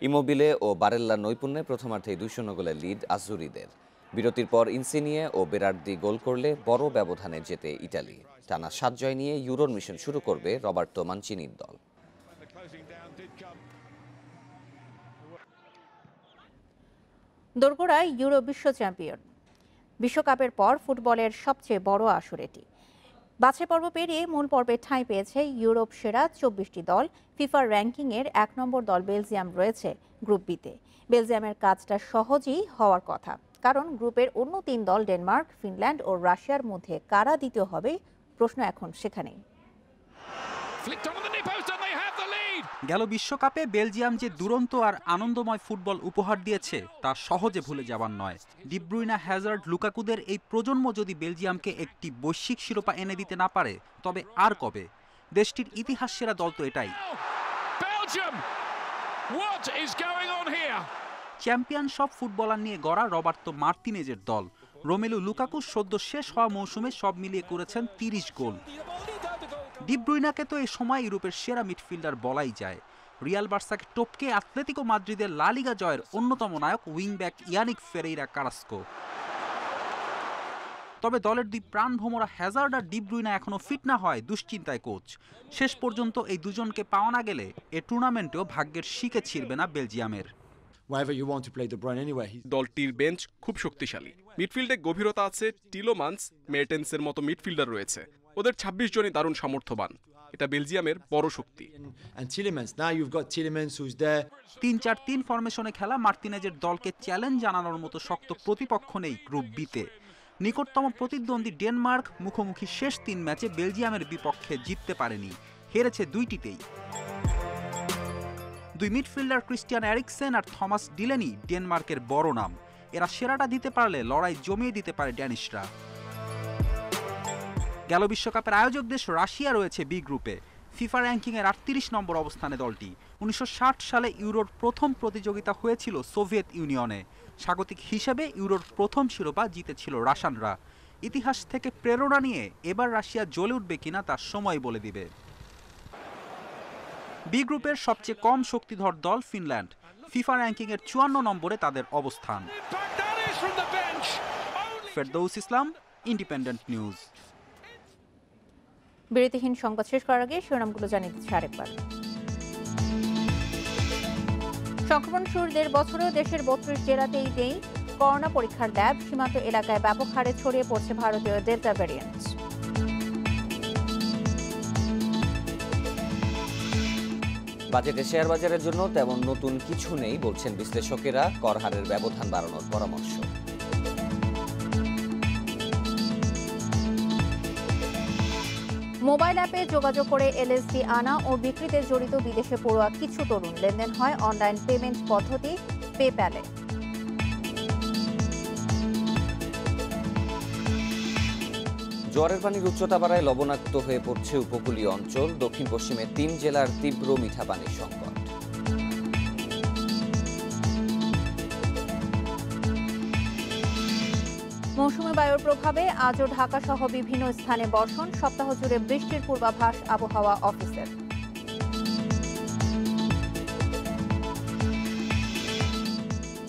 ইমোবিলে ও বারেল্লার নৈপুণ্যে প্রথমার্ধেই 2-0 গোলের লিড আজুরিদের। বিরতির পর ইনসিনিয়ে ও বেরার্দি গোল করলে বড় ব্যবধানে জেতে ইতালি। টানা 7 জয় নিয়ে ইউরোর মিশন শুরু করবে রবার্তো মানচিনির দল। দোরগোড়ায় ইউরো বিশ্ব চ্যাম্পিয়ন। বিশ্বকাপের পর ফুটবলের সবচেয়ে বড় আসর এটি। বাছাই পর্ব পেরিয়ে মূল পর্বে ঠাঁই পেয়েছে ইউরোপ সেরা 24টি দল। ফিফার র্যাঙ্কিংয়ের 1 নম্বর দল বেলজিয়াম রয়েছে গ্রুপ বিতে। বেলজিয়ামের কাজটা সহজেই হওয়ার কথা, কারণ গ্রুপের অন্য 3 দল ডেনমার্ক, ফিনল্যান্ড ও রাশিয়ার মধ্যে কারা দ্বিতীয় হবে, প্রশ্ন এখন সেখানেই। গেল বিশ্বকাপে বেলজিয়াম যে দুরন্ত আর আনন্দময় ফুটবল উপহার দিয়েছে তা সহজে ভুলে যাবার নয়। ডি ব্রুইনা, হ্যাজার্ড, লুকাকুদের এই প্রজন্ম যদি বেলজিয়ামকে একটি বৈশ্বিক শিরোপা এনে দিতে না পারে, তবে আর কবে? দেশটির ইতিহাস সেরা দল তো এটাই। চ্যাম্পিয়ন সব ফুটবলার নিয়ে গড়া রবার্তো মার্তিনেজের দল। রোমেলু লুকাকু সদ্য শেষ হওয়া মৌসুমে সব মিলিয়ে করেছেন 30 গোল। ডি ব্রুইনাকে তো এই সময় ইউরোপের সেরা মিডফিল্ডার বলাই যায়। রিয়াল বার্সাকে টপকে আতলেতিকো মাদ্রিদের লা লিগা জয়ের অন্যতম নায়ক উইংব্যাক ইয়ানিক ফেরেইরা কারাস্কো। তবে দলের 2 প্রাণভোমরা হ্যাজার্ড আর ডি ব্রুইনা এখনো ফিট না হয় দুশ্চিন্তায় কোচ। শেষ পর্যন্ত এই দুজনকে পাওয়া না গেলে এ টুর্নামেন্টেও ভাগ্যের শিকে ছিড়বে না বেলজিয়ামের। দলটির বেঞ্চ খুব শক্তিশালী। মিডফিল্ডে গভীরতা আছে, টিলোমান্স, মের্টেন্সের মতো মিডফিল্ডার রয়েছে। ওদের 26 জনই দারুণ সামর্থ্যবান। এটা বেলজিয়ামের বড় শক্তি। 3-4-3 ফরমেশনে খেলা মার্তিনেজের দলকে চ্যালেঞ্জ জানানোর মতো শক্ত প্রতিপক্ষ নেই গ্রুপ বিতে। নিকটতম প্রতিদ্বন্দ্বী ডেনমার্ক মুখোমুখি শেষ 3 ম্যাচে বেলজিয়ামের বিপক্ষে জিততে পারেনি, হেরেছে 2টিতেই। 2 মিডফিল্ডার ক্রিস্টিয়ান এরিকসেন আর থমাস ডিলেনি ডেনমার্কের বড় নাম। এরা সেরাটা দিতে পারলে লড়াই জমিয়ে দিতে পারে ড্যানিশরা। গেল বিশ্বকাপের আয়োজক দেশ রাশিয়া রয়েছে বি গ্রুপে। ফিফা র্যাঙ্কিংয়ের 38 নম্বর অবস্থানে দলটি। 1960 সালে ইউরোর প্রথম প্রতিযোগিতা হয়েছিল সোভিয়েত ইউনিয়নে। স্বাগতিক হিসেবে ইউরোর প্রথম শিরোপা জিতেছিল রাশিয়ানরা। ইতিহাস থেকে প্রেরণা নিয়ে এবার রাশিয়া জ্বলে উঠবে কিনা তার সময় বলে দিবে। বি গ্রুপের সবচেয়ে কম শক্তিধর দল ফিনল্যান্ড। ফিফা র্যাঙ্কিংয়ের 54 নম্বরে তাদের অবস্থান। ফেরদৌস ইসলাম, ইন্ডিপেন্ডেন্ট নিউজ। বিরতিহীন সংবাদ শেষ করার আগে শিরোনামগুলো জানিয়ে দিচ্ছি আরেকবার। সংক্রমণ শুরুর 1.5 বছরেও দেশের 32 জেলাতেই নেই করোনা পরীক্ষার ল্যাব। সীমান্ত এলাকায় ব্যাপক হারে ছড়িয়ে পড়ছে ভারতীয় ডেল্টা ভ্যারিয়েন্ট। বাজেটে শেয়ার বাজারের জন্য তেমন নতুন কিছু নেই বলছেন বিশ্লেষকেরা। কর হারের ব্যবধান বাড়ানোর পরামর্শ। মোবাইল অ্যাপে যোগাযোগ করে এলএসডি আনা ও বিক্রিতে জড়িত বিদেশে পড়ুয়া কিছু তরুণ। লেনদেন হয় অনলাইন পেমেন্ট পদ্ধতি পেপ্যালে। জোয়ারের পানির উচ্চতা বাড়ায় লবণাক্ত হয়ে পড়ছে উপকূলীয় অঞ্চল। দক্ষিণ পশ্চিমে 3 জেলার তীব্র মিঠা পানির সংকট। মৌসুমী বায়ুর প্রভাবে আজও ঢাকা সহ বিভিন্ন স্থানে বর্ষণ। সপ্তাহ জুড়ে বৃষ্টির পূর্বাভাস আবহাওয়া অফিসের।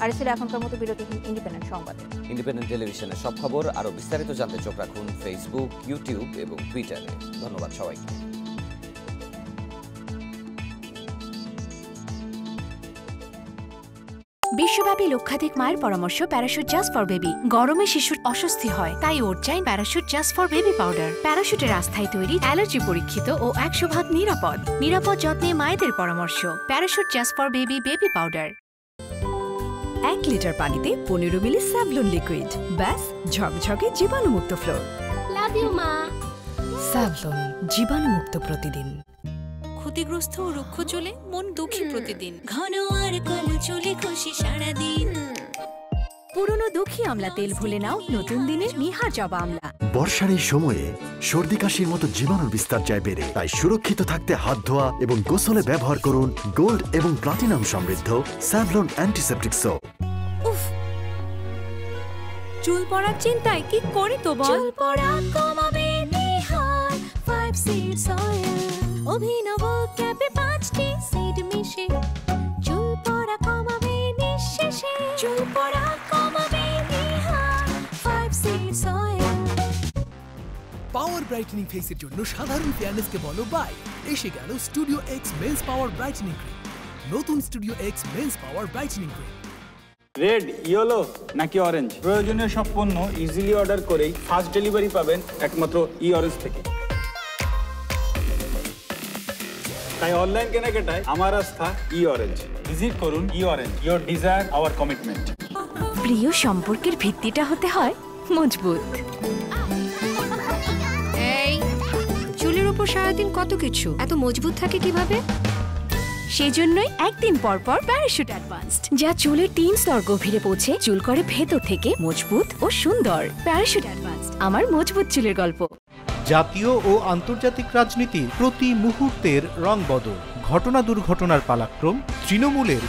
আর ছিল এখনকার মতো বিরতিহীন ইন্ডিপেন্ডেন্ট সংবাদে। ইন্ডিপেন্ডেন্ট টেলিভিশনের সব খবর আরো বিস্তারিত জানতে চোখ রাখুন ফেসবুক, ইউটিউব এবং টুইটারে। ধন্যবাদ সবাইকে। বিশ্বব্যাপী লক্ষাধিক মায়ের পরামর্শ প্যারাশুট জাস্ট ফর বেবি। গরমে শিশুর অস্বস্তি হয়, তাই ওর চাই Parachute just for baby powder. প্যারাশুটের আস্থায় তৈরি, অ্যালার্জি পরীক্ষিত ও 100% নিরাপদ। নিরাপদ যত্নে মায়েদের পরামর্শ। Parachute just for baby baby powder. 1 litre পানিতে 15 মিলি স্যাভলন লিকুইড, ব্যাস ঝকঝকে জীবাণুমুক্ত ফ্লোর। লাভ ইউ মা। স্যাভলন, জীবাণুমুক্ত প্রতিদিন। ক্ষতিগ্রস্ত ও রুক্ষ চুলে মন দুঃখী প্রতিদিন। ঘন আর কালো চুলে খুশি সারাদিন। পুরনো দুঃখী আমলা তেল ভুলে নাও নতুন দিনের নিহার জবা আমলা। বর্ষার এই সময়ে সর্দি কাশির মতো জীবাণুর বিস্তার যায় বেড়ে, তাই সুরক্ষিত থাকতে হাত ধোয়া এবং গোসলে ব্যবহার করুন গোল্ড এবং প্লাটিনাম সমৃদ্ধ স্যাভলন অ্যান্টিসেপটিক সোপ। চুল পড়ার চিন্তায় কি করি তো বল? চুল পড়া কমাবে নিহার 5 সিডস অয়েল। অভিনব ক্যাপে 5টি সিড মিশে চুল পড়া কমাবে নিঃশেষে। চুল পড়া কমাবে নিহার 5 সিডস অয়েল। পাওয়ার ব্রাইটেনিং ফেসের জন্য সাধারণ ফেয়ারনেসকে বলো বাই। এসে গেল স্টুডিও এক্স মেন্স পাওয়ার ব্রাইটেনিং ক্রিম। নতুন স্টুডিও এক্স মেন্স পাওয়ার ব্রাইটেনিং ক্রিম। রেড, ইয়েলো নাকি অরেঞ্জ, প্রয়োজনীয় সব পণ্য ইজিলি অর্ডার করেই ফাস্ট ডেলিভারি পাবেন একমাত্র অরেঞ্জ থেকে। তাই অনলাইন কেনাকাটায় আমার আস্থা অরেঞ্জ। ভিজিট করুন orange, your desire hour commitment. প্রিয় সম্পর্কের ভিত্তিটা হতে হয় মজবুত। এই চুলের উপর সারাদিন কত কিছু, এত মজবুত থাকে কিভাবে? সেজন্যই একদিন পর পর প্যারাশুট অ্যাডভান্সড, যা চুলের 3 স্তর গভীরে পৌঁছে চুল করে ভেতর থেকে মজবুত ও সুন্দর। প্যারাশুট অ্যাডভান্সড, আমার মজবুত চুলের গল্প। জাতীয় ও আন্তর্জাতিক রাজনীতির প্রতি মুহূর্তের রং বদল, ঘটনা দুর্ঘটনার পালাক্রম, তৃণমূলের